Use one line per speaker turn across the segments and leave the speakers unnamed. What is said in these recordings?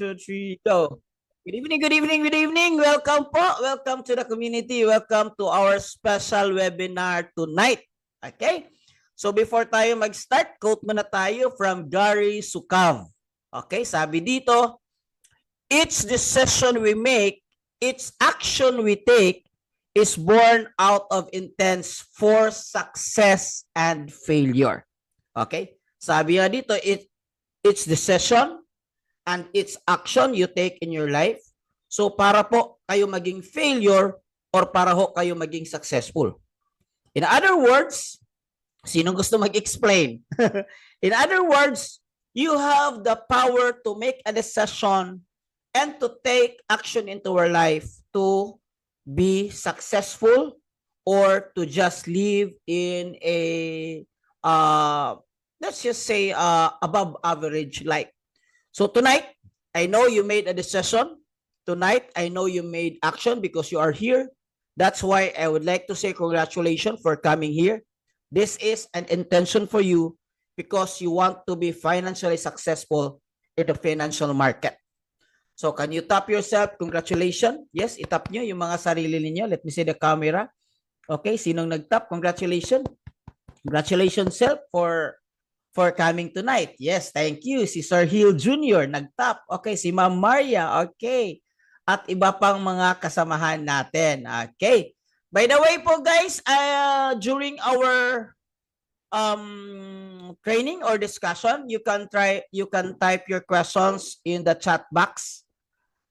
two, three, go. Good evening, good evening, good evening. Welcome po. Welcome to the community. Welcome to our special webinar tonight. Okay? So before tayo mag-start, quote muna tayo from Gary Sukav. Okay? Sabi dito, each decision we make, each action we take is born out of intense for success and failure. Okay? Sabi nga dito, each decision and its action you take in your life. So para po kayo maging failure or para ho kayo maging successful. In other words, sinong gusto mag-explain? In other words, you have the power to make a decision and to take action into your life to be successful or to just live in a let's just say above average life. So tonight, I know you made a decision. Tonight, I know you made action because you are here. That's why I would like to say congratulations for coming here. This is an intention for you because you want to be financially successful in the financial market. So can you tap yourself? Congratulations. Yes, itap nyo yung mga sarili ninyo. Let me see the camera. Okay, sinong nagtap? Congratulations. Congratulations, self, for coming tonight. Yes, thank you. Si Sir Hill Jr. nagtap. Okay, si Ma'am Maria. Okay. At iba pang mga kasamahan natin. Okay. By the way po guys, during our training or discussion, you can type your questions in the chat box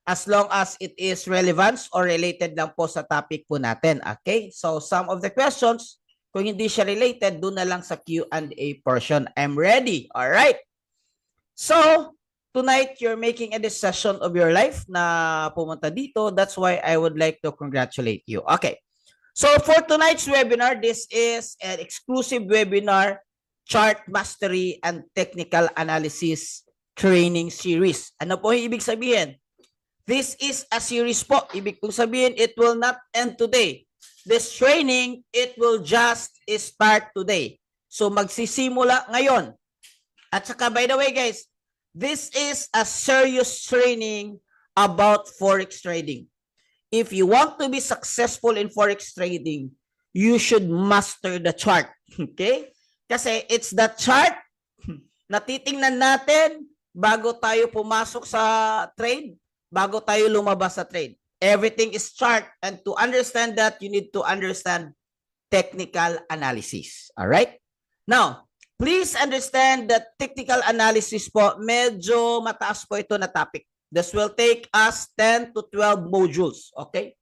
as long as it is relevant or related lang po sa topic po natin. Okay? So some of the questions, kung hindi siya related, doon na lang sa Q&A portion. I'm ready. All right. So, tonight, you're making a decision of your life na pumunta dito. That's why I would like to congratulate you. Okay. So, for tonight's webinar, this is an exclusive webinar, Chart Mastery and Technical Analysis Training Series. Ano po yung ibig sabihin? This is a series po. Ibig kong sabihin, it will not end today. This training, it will just start today. So, magsisimula ngayon. At saka, by the way, guys, this is a serious training about Forex trading. If you want to be successful in Forex trading, you should master the chart. Okay? Kasi it's the chart na titingnan natin bago tayo pumasok sa trade, bago tayo lumabas sa trade. Everything is chart, and to understand that, you need to understand technical analysis. All right? Now, please understand that technical analysis po, medyo mataas po ito na topic. This will take us 10 to 12 modules. Okay?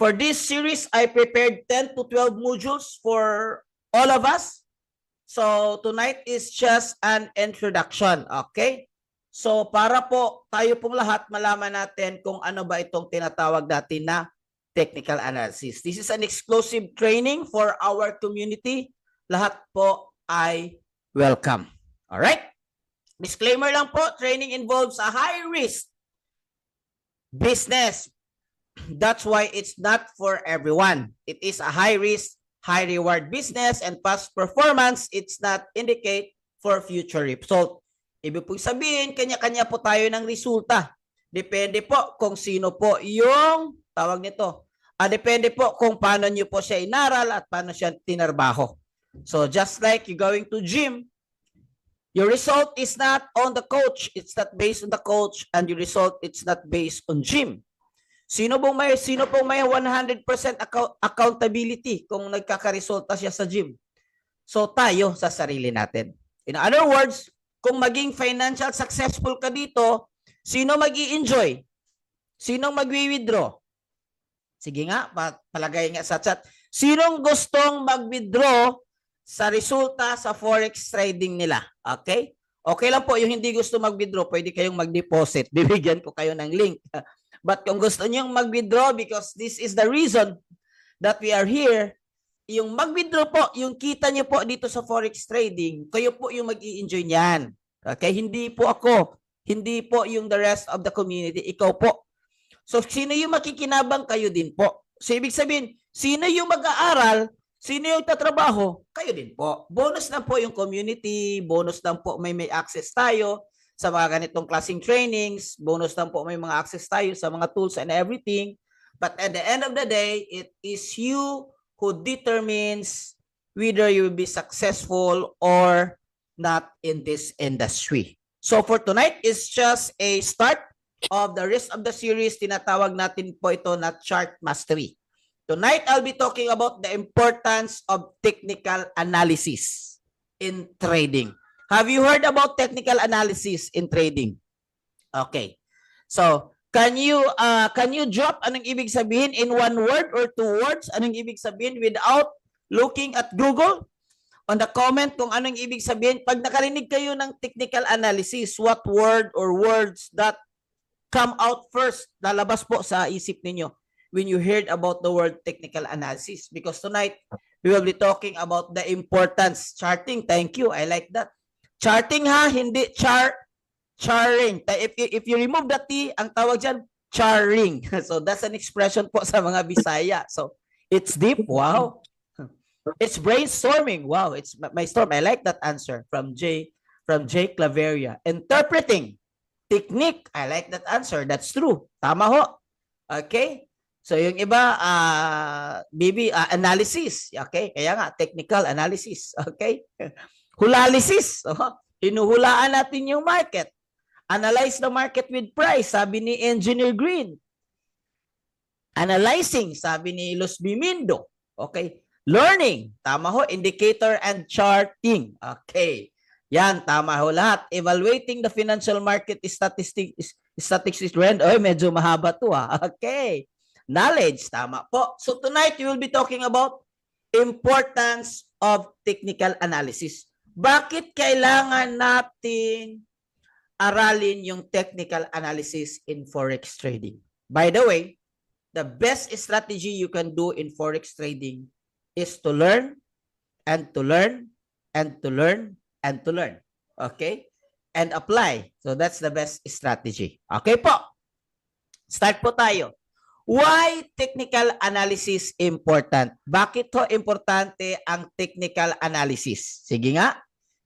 For this series, I prepared 10 to 12 modules for all of us. So, tonight is just an introduction. Okay? So, para po tayo pong lahat malaman natin kung ano ba itong tinatawag natin na technical analysis. This is an exclusive training for our community. Lahat po ay welcome. Alright? Disclaimer lang po, training involves a high-risk business. That's why it's not for everyone. It is a high-risk, high-reward business, and past performance, it's not indicate for future result. Ibig pong sabihin, kanya-kanya po tayo ng resulta. Depende po kung sino po yung tawag nito. Depende po kung paano nyo po siya inaral at paano siya tinarbaho. So just like you going to gym, your result is not on the coach. It's not based on the coach, and your result, it's not based on gym. Sino pong may 100% accountability kung nagkakaresulta siya sa gym? So tayo sa sarili natin. In other words, kung maging financial successful ka dito, sino mag-i-enjoy? Sinong magwi-withdraw? Sige nga, palagay nga sa chat. Sinong gustong mag-withdraw sa resulta sa Forex trading nila? Okay? Okay lang po, yung hindi gusto mag-withdraw, pwede kayong mag-deposit. Bibigyan ko kayo ng link. But kung gusto nyo mag-withdraw, because this is the reason that we are here, yung mag-withdraw po, yung kita nyo po dito sa Forex trading, kayo po yung mag-i-enjoy niyan. Okay? Hindi po ako. Hindi po yung the rest of the community. Ikaw po. So, sino yung makikinabang? Kayo din po. So, ibig sabihin, sino yung mag-aaral? Sino yung tatrabaho? Kayo din po. Bonus lang po yung community. Bonus lang po may access tayo sa mga ganitong klaseng trainings. Bonus lang po may mga access tayo sa mga tools and everything. But at the end of the day, it is you who determines whether you will be successful or not in this industry. So for tonight, it's just a start of the rest of the series. Tinatawag natin po ito na chart mastery. Tonight, I'll be talking about the importance of technical analysis in trading. Have you heard about technical analysis in trading? Okay. So, can you drop anong ibig sabihin in one word or two words? Anong ibig sabihin without looking at Google? On the comment kung anong ibig sabihin. Pag nakarinig kayo ng technical analysis, what word or words that come out first, lalabas po sa isip ninyo when you heard about the word technical analysis? Because tonight, we will be talking about the importance. Charting, thank you. I like that. Charting ha, hindi charring. If you remove the T, ang tawag dyan, charring. So that's an expression po sa mga Bisaya. So it's deep. Wow. It's brainstorming. Wow, it's my storm. I like that answer from J Claveria. Interpreting technique. I like that answer. That's true. Tama ho. Okay? So yung iba, analysis. Okay? Kaya nga, technical analysis. Okay? Hulalysis. Hinuhulaan natin yung market. Analyze the market with price, sabi ni Engineer Green. Analyzing, sabi ni Los Bimindo. Okay? Learning, tama ho, indicator and charting. Okay. Yan, tama ho lahat. Evaluating the financial market statistics trend. Oy, medyo mahaba to ha. Okay. Knowledge, tama po. So tonight, we will be talking about importance of technical analysis. Bakit kailangan natin aralin yung technical analysis in forex trading? By the way, the best strategy you can do in forex trading is to learn and to learn and to learn and to learn. Okay? And apply. So that's the best strategy. Okay po. Start po tayo. Why technical analysis important? Bakit ho importante ang technical analysis? Sige nga.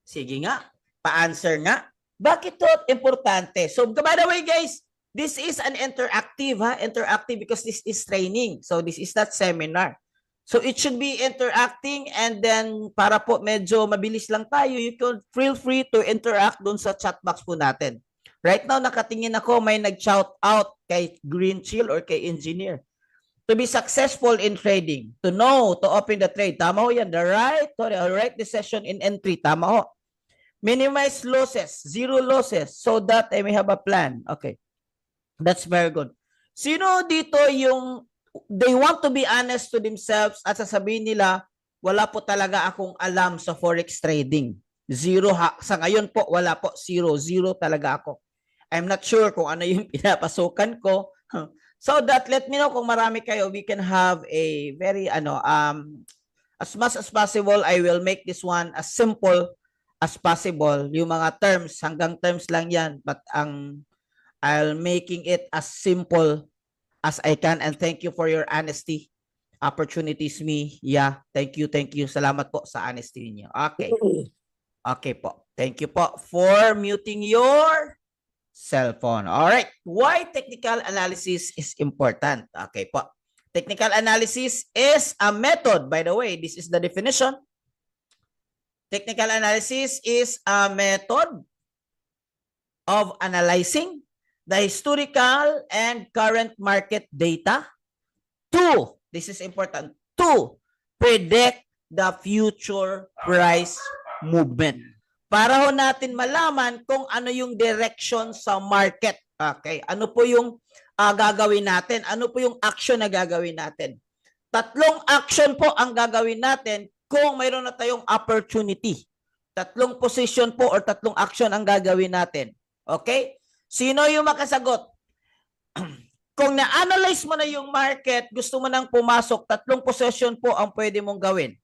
Sige nga. Pa-answer nga. Bakit ho importante? So by the way guys, this is an interactive ha. Interactive because this is training. So this is not seminar. So it should be interacting, and then para po medyo mabilis lang tayo, you can feel free to interact dun sa chat box po natin. Right now, nakatingin ako, may nag-shout out kay Green Chill or kay Engineer. To be successful in trading, to know, to open the trade. Tama ho yan. The right decision in entry. Tama ho. Minimize losses, zero losses, so that I may have a plan. Okay. That's very good. Sino dito yung they want to be honest to themselves at sasabihin nila, wala po talaga akong alam sa forex trading. Zero ha. Sa ngayon po, wala po. Zero talaga ako. I'm not sure kung ano yung pinapasukan ko. So that, let me know kung marami kayo, we can have a very, as much as possible, I will make this one as simple as possible. Yung mga terms, hanggang terms lang yan. But I'll making it as simple as I can, and thank you for your honesty. Opportunities me. Yeah, thank you. Salamat po sa honesty niyo. Okay. Okay po. Thank you po for muting your cell phone. All right. Why technical analysis is important? Okay po. Technical analysis is a method. By the way, this is the definition. Technical analysis is a method of analyzing the historical and current market data to, this is important, to predict the future price movement. Para ho natin malaman kung ano yung direction sa market. Okay, ano po yung gagawin natin? Ano po yung action na gagawin natin? Tatlong action po ang gagawin natin kung mayroon na tayong opportunity. Tatlong position po or tatlong action ang gagawin natin. Okay? Sino yung makasagot? Kung na-analyze mo na yung market, gusto mo nang pumasok, tatlong position po ang pwede mong gawin.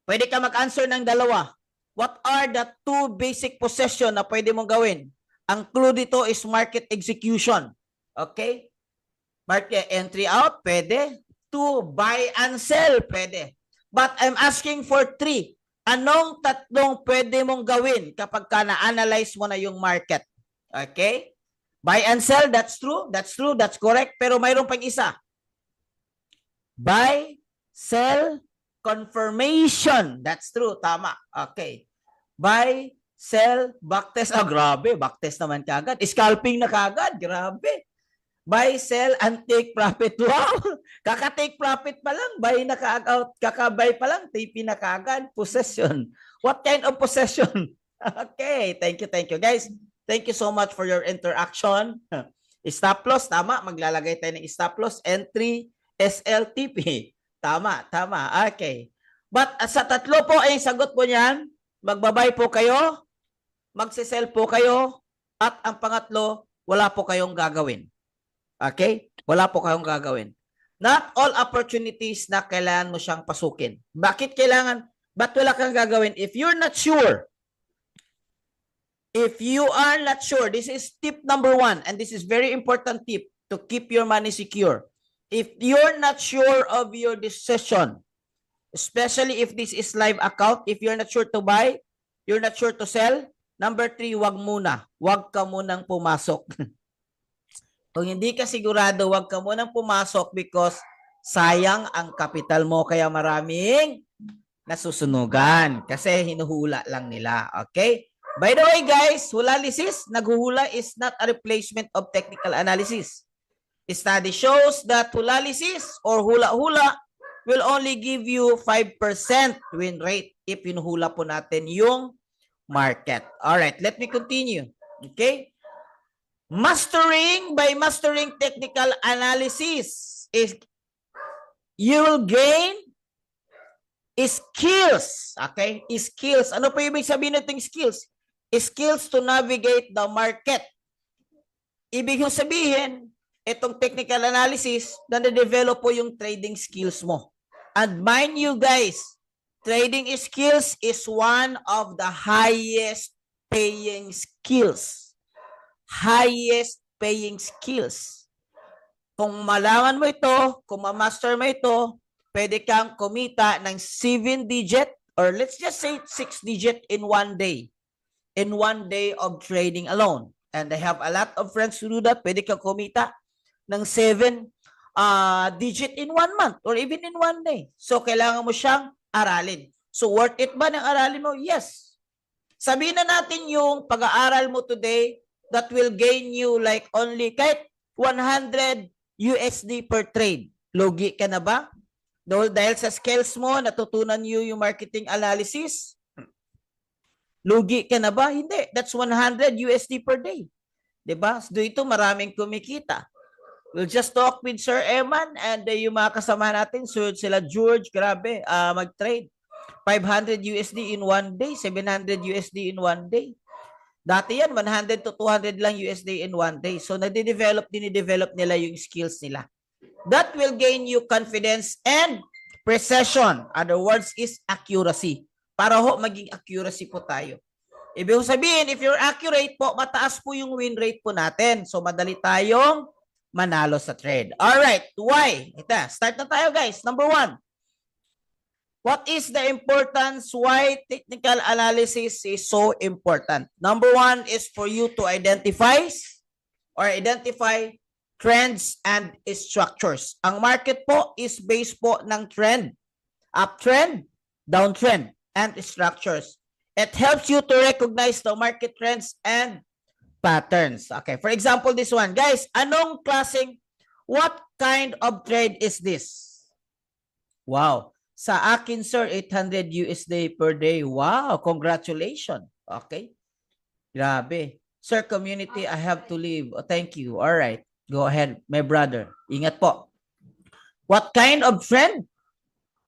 Pwede ka mag-answer ng dalawa. What are the two basic position na pwede mong gawin? Ang clue dito is market execution. Okay? Market entry out, pwede. Two, buy and sell, pwede. But I'm asking for three. Anong tatlong pwede mong gawin kapag ka na-analyze mo na yung market? Okay? Buy and sell, that's true. That's true. That's correct. Pero mayroon pang isa. Buy, sell, confirmation. That's true. Tama. Okay. Buy, sell, backtest. Ah, grabe. Backtest naman kagad. Scalping na kagad. Grabe. Buy, sell, and take profit. Wow! Kaka-take profit pa lang. Buy na ka-out. Kaka-buy pa lang. TP na kagad. Possession. What kind of possession? Okay. Thank you. Thank you, guys. Thank you so much for your interaction. Stop loss. Tama. Maglalagay tayo ng stop loss. Entry, SLTP. Tama. Tama. Okay. But sa tatlo po ay sagot po niyan. Magbabay po kayo. Magsisell po kayo. At ang pangatlo, wala po kayong gagawin. Okay? Wala po kayong gagawin. Not all opportunities na kailangan mo siyang pasukin. Bakit kailangan? Ba't wala kang gagawin? If you're not sure, this is tip number 1, and this is very important tip to keep your money secure. If you're not sure of your decision, especially if this is live account, if you're not sure to buy, you're not sure to sell, number 3, wag muna. Wag ka munang pumasok. Kung hindi ka sigurado, wag ka munang pumasok because sayang ang kapital mo. Kaya maraming nasusunugan kasi hinuhula lang nila. Okay? By the way, guys, hulalysis, naghuhula is not a replacement of technical analysis. Study shows that hulalysis or hula-hula will only give you 5% win rate if hinuhula po natin yung market. Alright, let me continue. Okay? By mastering technical analysis, you will gain skills. Okay? Skills. Ano po ibig sabihin natin skills? Skills to navigate the market. Ibig sabihin, itong technical analysis, na-develop po yung trading skills mo. And mind you guys, trading skills is one of the highest paying skills. Highest paying skills. Kung malaman mo ito, kung ma-master mo ito, pwede kang kumita ng 7-digit or let's just say 6-digit in one day. In one day of trading alone. And I have a lot of friends who do that. Pwede kang kumita ng 7-digit in 1 month or even in one day. So, kailangan mo siyang aralin. So, worth it ba ng aralin mo? Yes. Sabihin na natin yung pag-aaral mo today that will gain you like only kahit 100 USD per trade. Lugi ka na ba? Dahil sa skills mo, natutunan nyo yung marketing analysis, lugi ka na ba? Hindi. That's 100 USD per day. Diba? So, ito maraming kumikita. We'll just talk with Sir Eman and yung mga kasama natin, sila George, grabe, mag-trade. 500 USD in one day, 700 USD in one day. Dati yan, 100 to 200 lang USD in one day. So, dinidevelop nila yung skills nila. That will gain you confidence and precision. Other words is accuracy. Para maging accuracy po tayo. Ibig sabihin, if you're accurate po, mataas po yung win rate po natin. So, madali tayong manalo sa trade. Alright, why? Ito, start na tayo guys. Number 1. What is the importance? Why technical analysis is so important? Number 1 is for you to identify trends and structures. Ang market po is based po ng trend. Uptrend, downtrend, and structures. It helps you to recognize the market trends and patterns. Okay, for example, this one. Guys, what kind of trade is this? Wow. Sa akin, sir, 800 USD per day. Wow, congratulations. Okay. Grabe. Sir, community, I have to leave. Oh, thank you. All right. Go ahead, my brother. Ingat po. What kind of trend?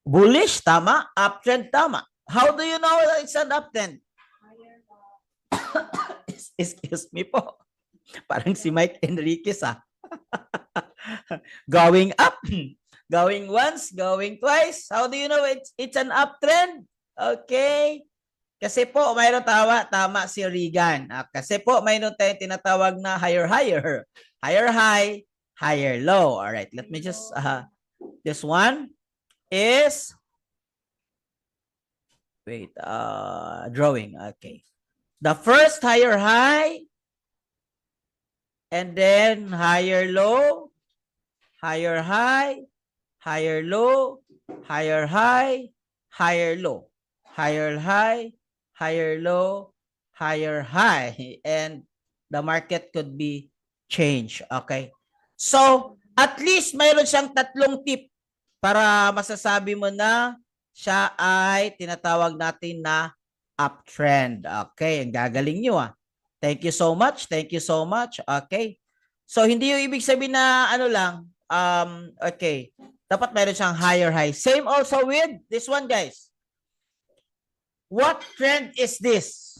Bullish, tama. Uptrend, tama. How do you know that it's an uptrend? Excuse me po. Parang si Mike Enriquez Going up. Going once, going twice. How do you know it's an uptrend? Okay. Kasi po, mayroon tama si Regan. Kasi po, mayroon tayong tinatawag na higher higher. Higher high, higher low. All right, let me this one is Wait, drawing. Okay. The first higher high, and then higher low, higher high, higher low, higher high, higher low, higher high, higher low, higher high, and the market could be changed. Okay. So, at least mayroon siyang tatlong tip para masasabi mo na siya ay tinatawag natin na uptrend. Okay, ang gagaling nyo ah. Thank you so much. Thank you so much. Okay. So, hindi yung ibig sabihin na ano lang, okay, dapat meron siyang higher high. Same also with this one, guys. What trend is this?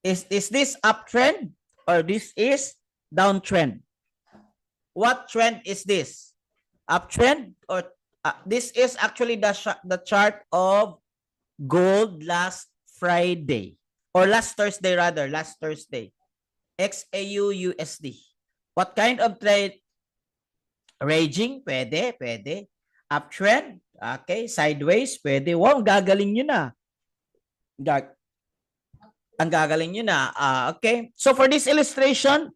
Is this uptrend or this is downtrend? What trend is this? Uptrend or this is actually the chart of gold last Friday or last Thursday rather, last Thursday. XAU USD. What kind of trade? Raging, pwede, pwede. Uptrend, okay. Sideways, pwede. Wow, gagaling nyo na. Ang gagaling nyo na. Okay. So for this illustration,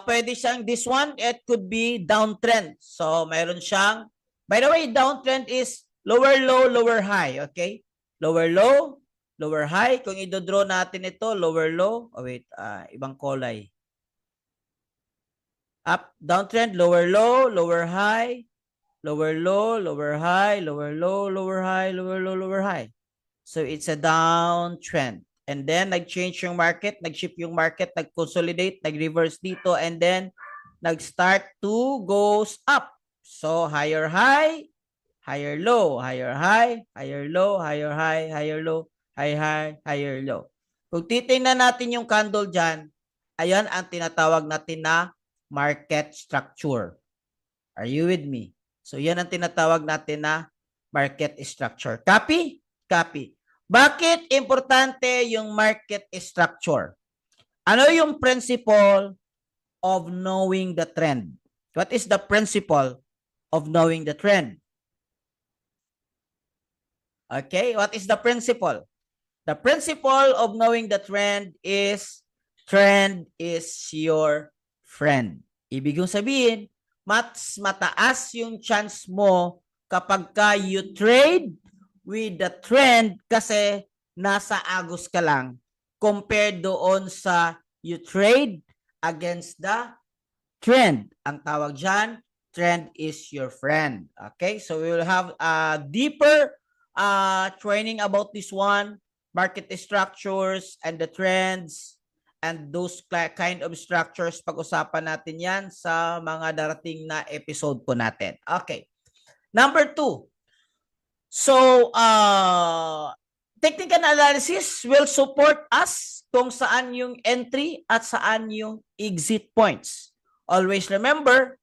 pwede siyang, this one, it could be downtrend. So mayroon siyang, by the way, downtrend is lower low, lower high. Okay. Lower low, lower high. Kung i-draw natin ito, lower low. Oh wait, ibang kulay. Up, downtrend, lower low, lower high, lower low, lower high, lower low, lower high, lower low, lower high. So it's a downtrend. And then nag-change yung market, nag-shift yung market, nag-consolidate, nag-reverse dito, and then nag-start to goes up. So higher high, higher low, higher high, higher low, higher high, higher low, high high, higher low. Kung titingnan natin yung candle dyan, ayan ang tinatawag natin na market structure. Are you with me? So yan ang tinatawag natin na market structure. Copy? Copy. Bakit importante yung market structure? Ano yung principle of knowing the trend? What is the principle of knowing the trend? Okay, what is the principle? The principle of knowing the trend is your friend. Ibig kong sabihin, mas mataas yung chance mo kapag ka you trade with the trend kasi nasa agos ka lang compared doon sa you trade against the trend. Ang tawag dyan, trend is your friend. Okay, so we will have a deeper training about this one, market structures and the trends and those kind of structures. Pag-usapan natin yan sa mga darating na episode po natin. Okay. Number 2. So, technical analysis will support us kung saan yung entry at saan yung exit points. Always remember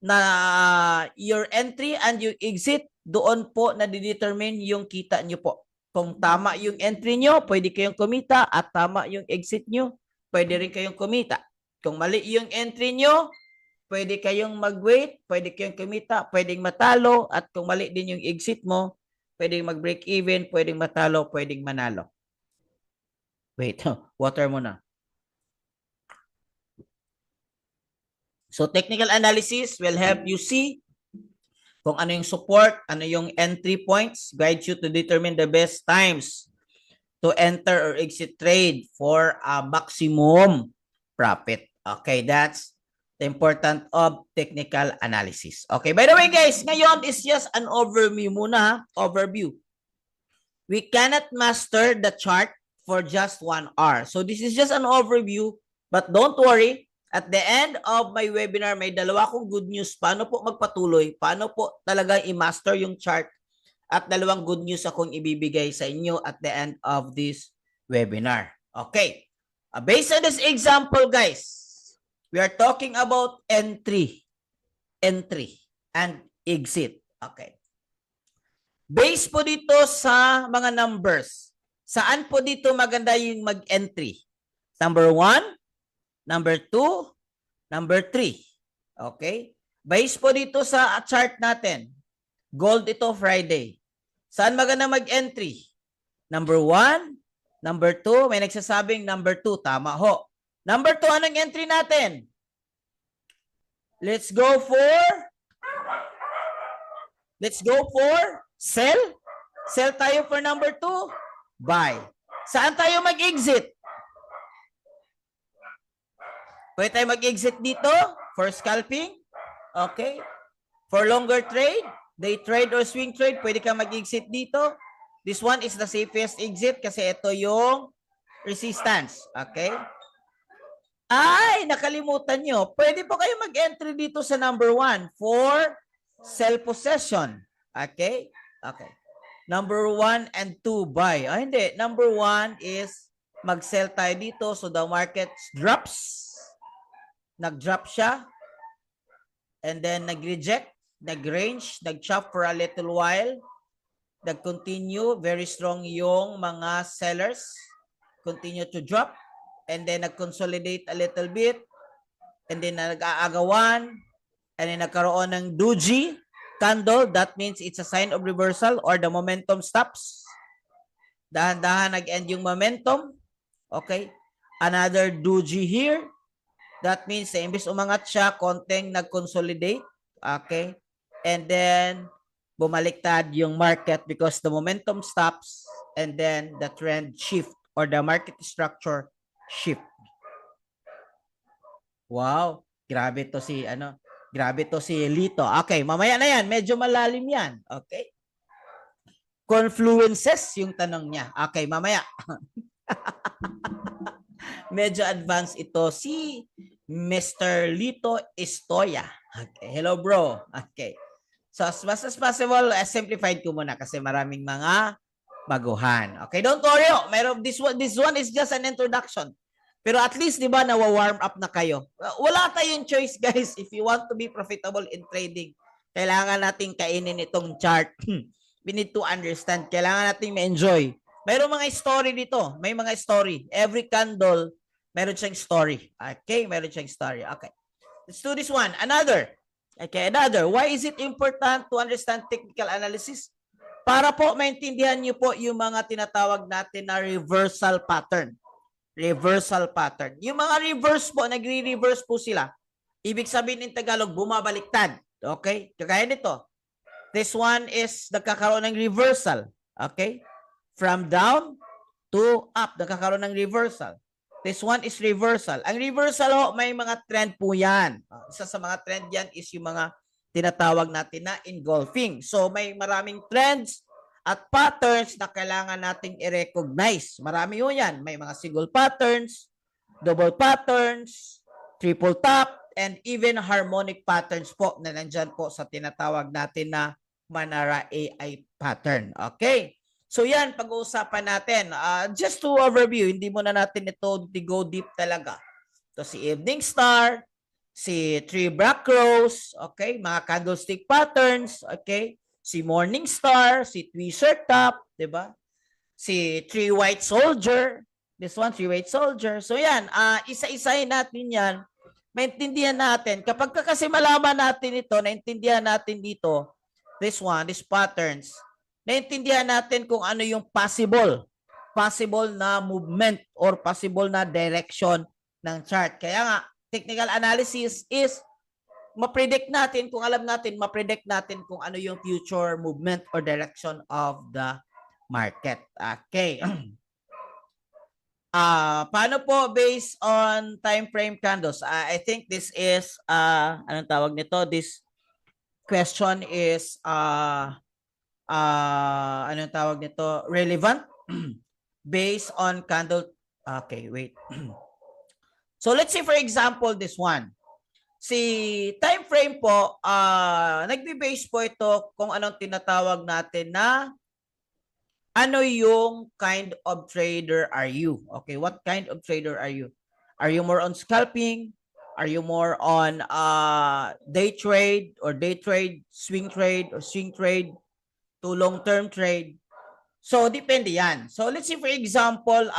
na your entry and yung exit, doon po nadidetermine yung kita nyo po. Kung tama yung entry nyo, pwede kayong kumita, at tama yung exit nyo, pwede rin kayong kumita. Kung mali yung entry nyo, pwede kayong mag-wait, pwede kayong kumita, pwedeng matalo, at kung mali din yung exit mo, pwedeng mag-break even, pwedeng matalo, pwedeng manalo. Wait, water muna. So technical analysis will help you see kung ano yung support, ano yung entry points, guide you to determine the best times to enter or exit trade for a maximum profit. Okay, that's the important of technical analysis. Okay, by the way guys, ngayon is just an overview muna, overview. We cannot master the chart for just 1 hour. So this is just an overview, but don't worry. At the end of my webinar, may dalawa akong good news. Paano po magpatuloy? Paano po talaga i-master yung chart? At dalawang good news akong ibibigay sa inyo at the end of this webinar. Okay. Based on this example, guys, we are talking about entry and exit. Okay. Based po dito sa mga numbers, saan po dito maganda yung mag-entry? Number 1, number 2, number 3. Okay? Based po dito sa chart natin, gold ito Friday. Saan maganda mag-entry? Number 1, number 2, may nagsasabing number 2. Tama ho. Number 2, anong entry natin? Let's go for sell. Sell tayo for number 2. Buy. Saan tayo mag-exit? Pwede tayo mag-exit dito for scalping. Okay. For longer trade, day trade or swing trade, pwede ka mag-exit dito. This one is the safest exit kasi ito yung resistance. Okay. Ay, nakalimutan nyo. Pwede po kayo mag-entry dito sa number 1 for sell possession. Okay. Okay. Number 1 and 2, buy. Ah, hindi. Number 1 is mag-sell tayo dito. So, the market drops. Nag-drop siya. And then, nag-reject. Nag-range. Nag-chop for a little while. Nag-continue. Very strong yung mga sellers. Continue to drop. And then, nag-consolidate a little bit. And then, nag-aagawan. And then, nagkaroon ng doji candle. That means it's a sign of reversal or the momentum stops. Dahan-dahan nag-end yung momentum. Okay. Another doji here. That means na imbis umangat siya, konting nag-consolidate. Okay. And then, bumaliktad yung market because the momentum stops and then the trend shift or the market structure shift. Wow. Grabe to si Lito. Okay, mamaya na yan. Medyo malalim yan. Okay. Confluences yung tanong niya. Okay, mamaya. Medyo advanced ito si Mr. Lito Estoya. Okay, hello bro. Okay. So as much as possible, simplified ko muna kasi maraming mga baguhan. Okay, don't worry. Meron this one is just an introduction. Pero at least, di ba, nawa-warm up na kayo. Wala tayong choice, guys. If you want to be profitable in trading, kailangan nating kainin itong chart. We need to understand. Kailangan nating ma-enjoy. Mayroong mga story dito. May mga story. Every candle, meron siyang story. Okay? Meron siyang story. Okay. Let's do this one. Another. Okay, another. Why is it important to understand technical analysis? Para po maintindihan niyo po yung mga tinatawag natin na reversal pattern. Reversal pattern. Yung mga reverse po, nagre-reverse po sila. Ibig sabihin in Tagalog, bumabaliktad. Okay? Kagaya nito. This one is nagkakaroon ng reversal. Okay? From down to up. Nagkakaroon ng reversal. This one is reversal. Ang reversal, may mga trend po yan. Isa sa mga trend yan is yung mga tinatawag natin na engulfing. So, may maraming trends at patterns na kailangan nating i-recognize. Marami yun yan. May mga single patterns, double patterns, triple top, and even harmonic patterns po na nandyan po sa tinatawag natin na Manara AI pattern. Okay? So yan, pag-uusapan natin. Just to overview, hindi muna natin ito go deep talaga. Ito si Evening Star, si Three Black Crows, okay? Mga candlestick patterns, okay? Si Morning Star, si Twister Top, di ba? Si Three White Soldier. This one, Three White Soldier. So yan, isa-isahin natin yan. Maintindihan natin. Kapag kasi malaman natin ito, naintindihan natin dito, this one, these patterns, naintindihan natin kung ano yung possible na movement or possible na direction ng chart. Kaya nga, technical analysis is ma-predict natin, kung alam natin, ma-predict natin kung ano yung future movement or direction of the market. Okay. Paano po based on time frame candles? I think this is, anong tawag nito? This question is, anong tawag nito? Relevant based on candle. Okay, wait. So let's say for example, this one. Si time frame po, nagbe-base po ito kung anong tinatawag natin na ano yung kind of trader are you? Okay, what kind of trader are you? Are you more on scalping? Are you more on day trade, swing trade, or swing trade to long-term trade? So, depende yan. So, let's say for example,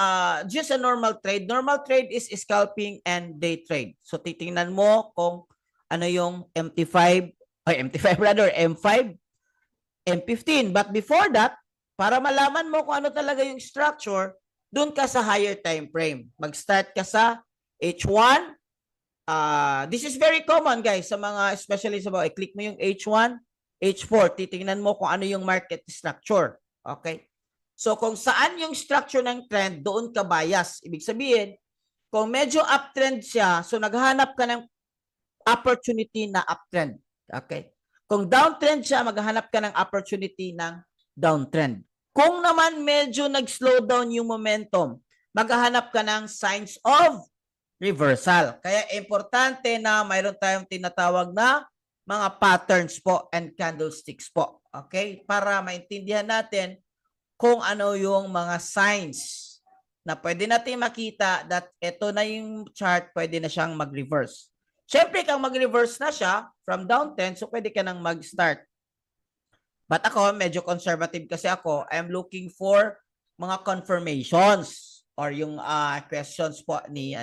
just a normal trade. Normal trade is scalping and day trade. So, titingnan mo kung ano yung MT5, or MT5 rather, M5, M15. But before that, Para malaman mo kung ano talaga yung structure, doon ka sa higher time frame. Mag-start ka sa H1. This is very common, guys, sa mga especially sa mga click mo yung H1, H4, titingnan mo kung ano yung market structure. Okay? So kung saan yung structure ng trend, doon ka bias. Ibig sabihin, kung medyo uptrend siya, so naghahanap ka ng opportunity na uptrend. Okay? Kung downtrend siya, maghahanap ka ng opportunity ng downtrend. Kung naman medyo nag-slow down yung momentum, maghahanap ka ng signs of reversal. Kaya importante na mayroon tayong tinatawag na mga patterns po and candlesticks po. Okay? Para maintindihan natin kung ano yung mga signs na pwede natin makita that ito na yung chart, pwede na siyang mag-reverse. Siyempre, kung mag-reverse na siya from downtrend, so pwede ka nang mag-start. But ako, medyo conservative kasi ako. I'm looking for mga confirmations or yung questions po ni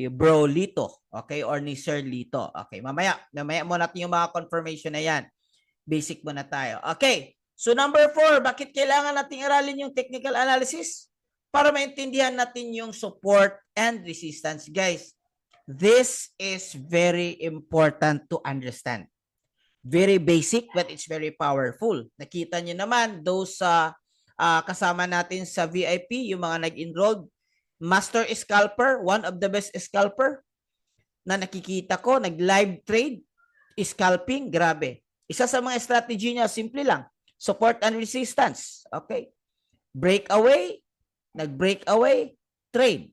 Bro Lito, okay, or ni Sir Lito. Okay, mamaya mo natin yung mga confirmation na yan. Basic muna tayo. Okay, so number 4, bakit kailangan nating aralin yung technical analysis? Para maintindihan natin yung support and resistance, guys. This is very important to understand. Very basic, but it's very powerful. Nakita nyo naman, those kasama natin sa VIP, yung mga nag-enrolled, master scalper, one of the best scalper na nakikita ko, nag-live trade, scalping, grabe. Isa sa mga strategy niya, simple lang, support and resistance. Okay? Breakaway, nag-breakaway, trade.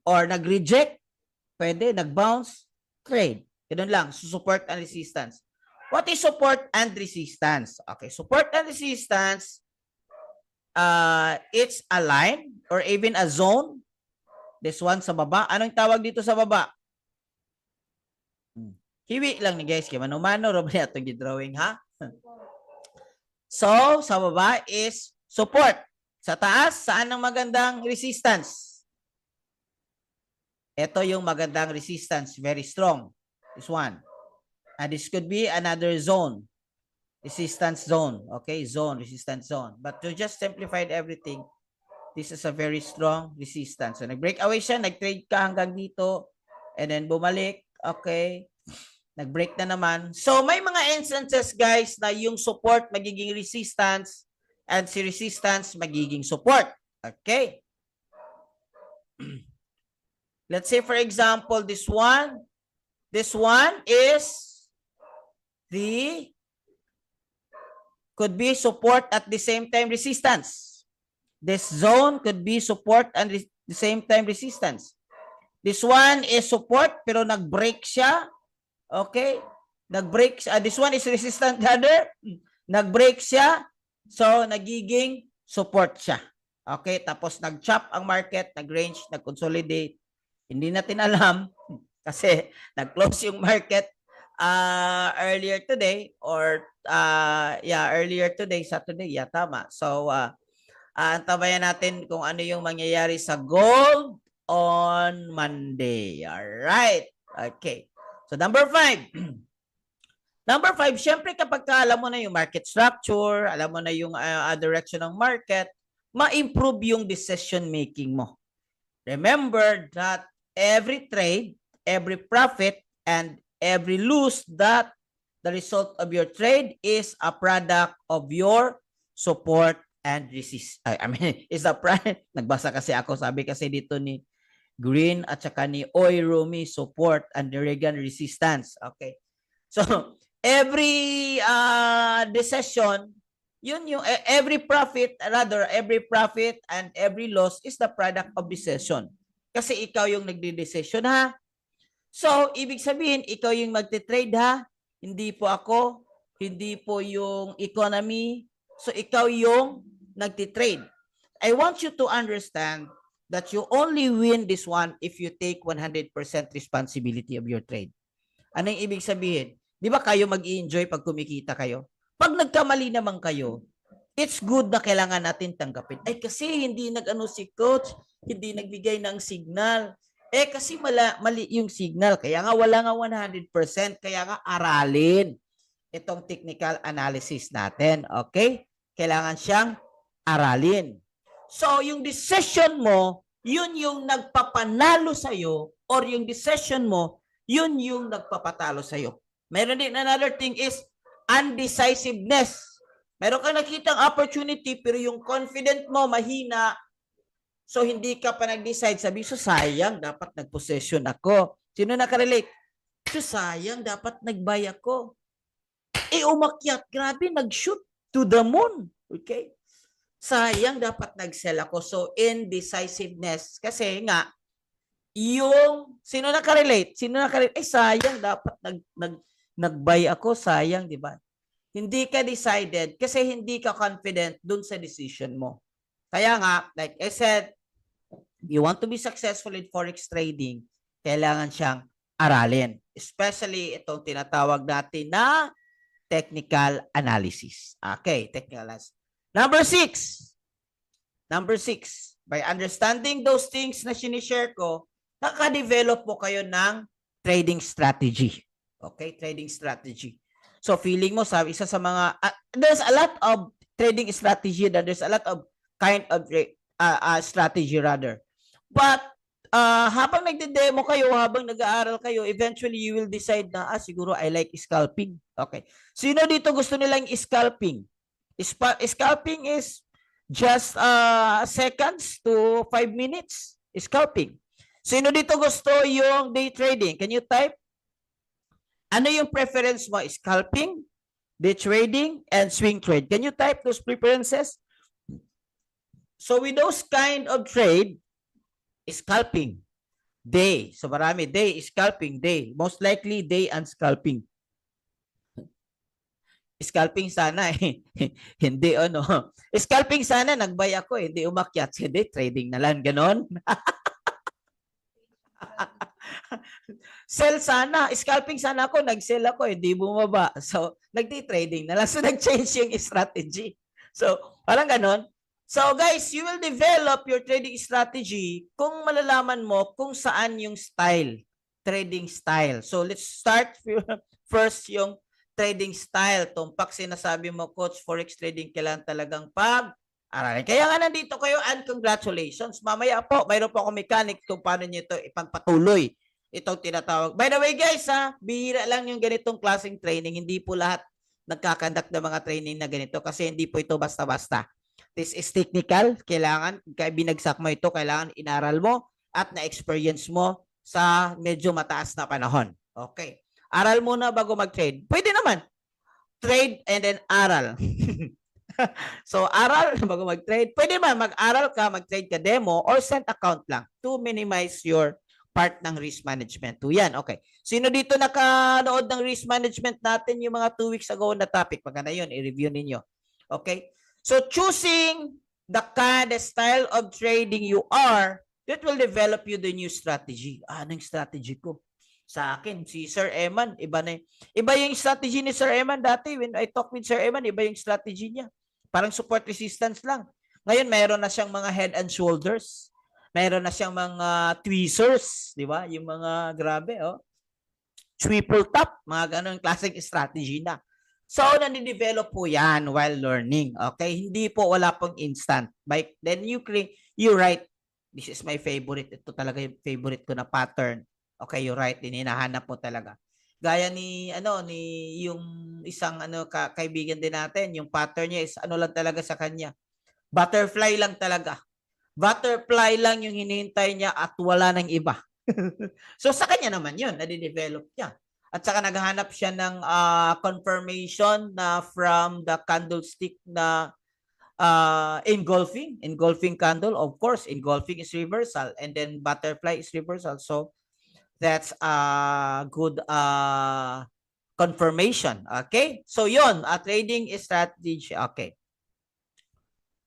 Or nag-reject, pwede, nag-bounce, trade. Ganun lang, support and resistance. What is support and resistance? Okay, support and resistance, it's a line or even a zone. This one sa baba. Anong tawag dito sa baba? Hiwi lang ni guys. Kaya mano-mano, Robert, itong drawing, ha? So, sa baba is support. Sa taas, saan ang magandang resistance? Ito yung magandang resistance. Very strong. This one. And this could be another zone. Resistance zone. Okay? Zone, resistance zone. But to just simplified everything, this is a very strong resistance. So, nag-break away siya. Nag-trade ka hanggang dito. And then, bumalik. Okay? Nag-break na naman. So, may mga instances, guys, na yung support magiging resistance and si resistance magiging support. Okay? Let's say, for example, this one. This one is could be support at the same time resistance. This zone could be support and the same time resistance. This one is support pero nag-break siya. Okay? Nag-break. This one is resistant rather. Nag-break siya. So, nagiging support siya. Okay? Tapos, nag-chop ang market, nag-range, nag-consolidate. Hindi natin alam kasi nag-close yung market earlier today or earlier today, Saturday. Yeah, tama. So, antabayan natin kung ano yung mangyayari sa gold on Monday. Alright. Okay. So, number 5. Number 5, syempre kapag alam mo na yung market structure, alam mo na yung direction ng market, ma-improve yung decision making mo. Remember that every trade, every profit, and every lose, that the result of your trade is a product of your support and resist. Is a product. Nagbasa kasi ako, sabi kasi dito ni Green at saka ni Oy Rumi, support and Reagan resistance. Okay. So, every decision, yun yung every profit and every loss is the product of decision. Kasi ikaw yung nagde-decision, ha? So, ibig sabihin, ikaw yung magte-trade, ha? Hindi po ako, hindi po yung economy. So, ikaw yung nagte-trade. I want you to understand that you only win this one if you take 100% responsibility of your trade. Ano yung ibig sabihin? Di ba kayo mag-i-enjoy pag kumikita kayo? Pag nagkamali naman kayo, it's good na kailangan natin tanggapin. Ay kasi hindi nag-ano si coach, hindi nagbigay ng signal. Kasi mali yung signal. Kaya nga wala nga 100%. Kaya nga aralin itong technical analysis natin. Okay? kailangan siyang aralin. So, yung decision mo, yun yung nagpapanalo sa'yo, or yung decision mo, yun yung nagpapatalo sa'yo. Meron din another thing is undecisiveness. Meron kang nakitang opportunity, pero yung confident mo mahina, so hindi ka pa nag-decide. Sabi, so sayang, dapat nag-possession ako. Sino nakarelate? So sayang, dapat nag-buy ako. Umakyat, grabe, nag-shoot to the moon. Okay? Sayang, dapat nag-sell ako. So, indecisiveness. Kasi nga, yung, sino nakarelate? Sayang, dapat nag-buy ako. Sayang, di ba? Hindi ka decided kasi hindi ka confident dun sa decision mo. Kaya nga, like I said, you want to be successful in forex trading, kailangan siyang aralin. Especially itong tinatawag natin na technical analysis. Okay, technical analysis. Number six, by understanding those things na sinishare ko, nakadevelop po kayo ng trading strategy. Okay, trading strategy. So feeling mo, sabi, isa sa mga, there's a lot of trading strategy, there's a lot of kind of strategy rather. But habang nagde-demo kayo, habang nag-aaral kayo, eventually you will decide na, siguro I like scalping. Okay. Sino dito gusto nilang scalping? Scalping is just seconds to 5 minutes. Scalping. Sino dito gusto yung day trading? Can you type? Ano yung preference mo? Scalping, day trading, and swing trade. Can you type those preferences? So with those kind of trade, scalping, day. So marami, day, scalping, day. Most likely, day and scalping. Scalping sana eh. Hindi ano. Scalping sana, nag-buy ako eh. Hindi umakyat. Hindi, trading na lang. Ganon. Sell sana. Scalping sana ako. Nag-sell ako. Hindi bumaba. So, nagdi-trading na lang. So, nag-change yung strategy. So, parang ganon. So, guys, you will develop your trading strategy kung malalaman mo kung saan yung style. Trading style. So, let's start first yung trading style. Tumpak sinasabi mo, Coach, forex trading kailangan talagang pag-aralin. Kaya nga nandito kayo and congratulations. Mamaya po, mayroon po akong mechanic kung paano nyo ito ipagpatuloy. Itong tinatawag. By the way guys, bihira lang yung ganitong klaseng training. Hindi po lahat nagkakandak ng mga training na ganito kasi hindi po ito basta-basta. This is technical. Kailangan, binagsak mo ito, kailangan inaral mo at na-experience mo sa medyo mataas na panahon. Okay. Aral muna bago mag-trade. Pwede naman. Trade and then aral. So, aral bago mag-trade. Pwede naman mag-aral ka, mag-trade ka demo or cent account lang to minimize your part ng risk management. To yan, okay. Sino dito nakanood ng risk management natin yung mga 2 weeks ago na topic? Maganda yun, i-review ninyo. Okay? So, choosing the kind of style of trading you are, that will develop you the new strategy. Anong strategy ko? Sa akin, si Sir Eman, iba yung strategy ni Sir Eman dati. When I talk with Sir Eman, iba yung strategy niya. Parang support resistance lang. Ngayon, mayroon na siyang mga head and shoulders. Mayroon na siyang mga tweezers, di ba? Yung mga grabe, oh. Triple top, mga ganun klaseng strategy na. So, nanidevelop po yan while learning. Okay? Hindi po, wala pong instant. Then you write, this is my favorite. Ito talaga yung favorite ko na pattern. Okay, you're right. Hinahanap mo talaga. Gaya ni yung isang kaibigan din natin, yung pattern niya is lang talaga sa kanya. Butterfly lang talaga. Butterfly lang yung hinihintay niya at wala nang iba. So sa kanya naman 'yun, na-develop niya. At saka naghahanap siya ng confirmation na from the candlestick na engulfing candle. Of course, engulfing is reversal and then butterfly is reversal. So that's a good confirmation. Okay? So yun, trading strategy. Okay.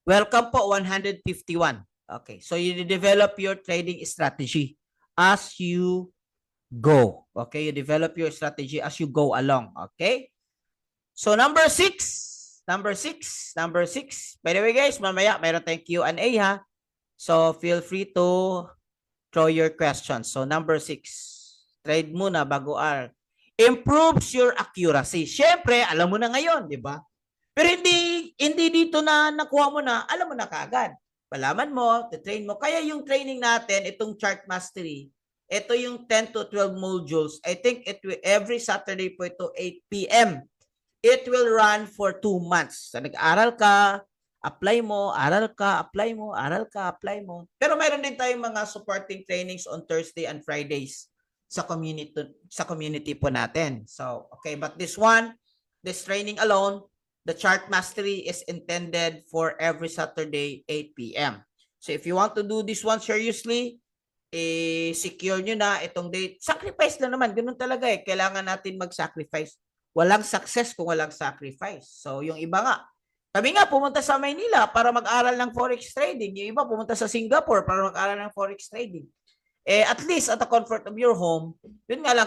Welcome po, 151. Okay. So you develop your trading strategy as you go. Okay? You develop your strategy as you go along. Okay? So number 6. By the way guys, mamaya mayroon tayong Q&A ha. So feel free to throw your questions. So number 6, trade muna bago improves your accuracy. Siyempre, alam mo na ngayon, di ba? Pero hindi dito na nakuha mo na, alam mo na kaagad. Malaman mo, train mo. Kaya yung training natin, itong chart mastery, ito yung 10 to 12 modules. I think every Saturday po ito 8 p.m. It will run for 2 months. So nag-aral ka, apply mo, aral ka, apply mo, aral ka, apply mo. Pero mayroon din tayong mga supporting trainings on Thursday and Fridays sa community po natin. So, okay, but this training alone, the chart mastery is intended for every Saturday 8 p.m. So if you want to do this one seriously, secure nyo na itong date. Sacrifice lang naman, ganun talaga eh. Kailangan natin mag-sacrifice. Walang success kung walang sacrifice. So yung iba nga, kami nga pumunta sa Maynila para mag-aral ng forex trading. Yung iba pumunta sa Singapore para mag-aral ng forex trading. At least at the comfort of your home, yun nga lang,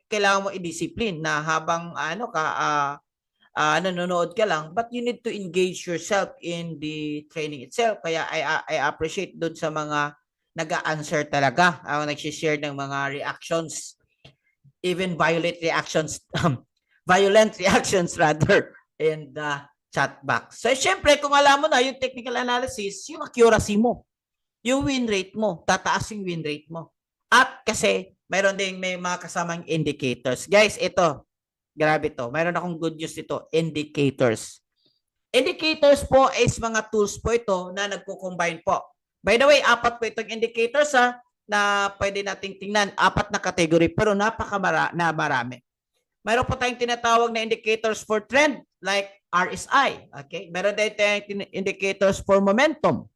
kailangan mo i-discipline na habang nanonood ka lang, but you need to engage yourself in the training itself. Kaya I appreciate doon sa mga nag-a-answer talaga, nag-share ng mga reactions, even violent reactions rather, in the chat box. So, syempre, kung alam mo na yung technical analysis, yung accuracy mo, yung win rate mo, tataas yung win rate mo. At kasi, mayroon din may mga kasamang indicators. Guys, ito, grabe to. Mayroon akong good news dito, indicators. Indicators po is mga tools po ito na nagko-combine po. By the way, 4 po itong indicators na pwede nating tingnan. 4 na category, pero marami. Mayroon po tayong tinatawag na indicators for trend, like RSI. Okay? Meron tayong indicators for momentum.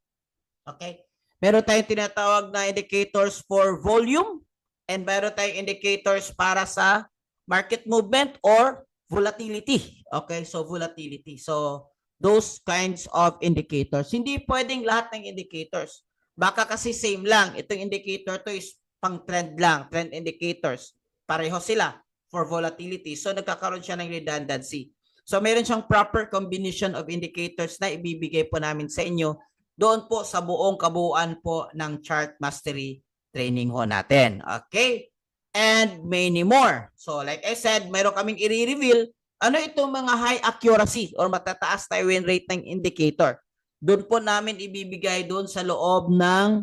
Okay? Meron tayong tinatawag na indicators for volume, and meron tayong indicators para sa market movement or volatility. Okay? So, volatility. So, those kinds of indicators. Hindi pwedeng lahat ng indicators. Baka kasi same lang. Itong indicator to is pang trend lang. Trend indicators. Pareho sila for volatility. So, nagkakaroon siya ng redundancy. So, meron siyang proper combination of indicators na ibibigay po namin sa inyo doon po sa buong kabuuan po ng chart mastery training ho natin. Okay? And many more. So, like I said, meron kaming i-reveal ano itong mga high accuracy or matataas na win rate ng indicator. Doon po namin ibibigay doon sa loob ng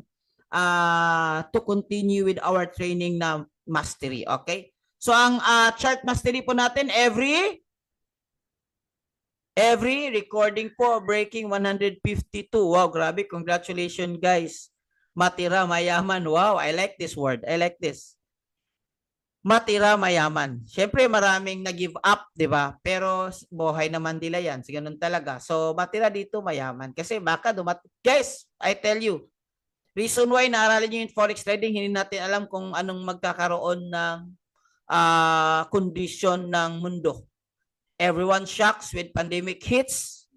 to continue with our training na mastery. Okay? So, ang chart mastery po natin every recording po, breaking 152. Wow, grabe. Congratulations, guys. Matira, mayaman. Wow, I like this word. I like this. Matira, mayaman. Siyempre, maraming nag-give up, di ba? Pero buhay naman nila yan. So, ganun talaga. So, matira dito, mayaman. Kasi baka guys, I tell you, reason why naaralin nyo yung forex trading, hindi natin alam kung anong magkakaroon ng condition ng mundo. Everyone shocks with pandemic hits.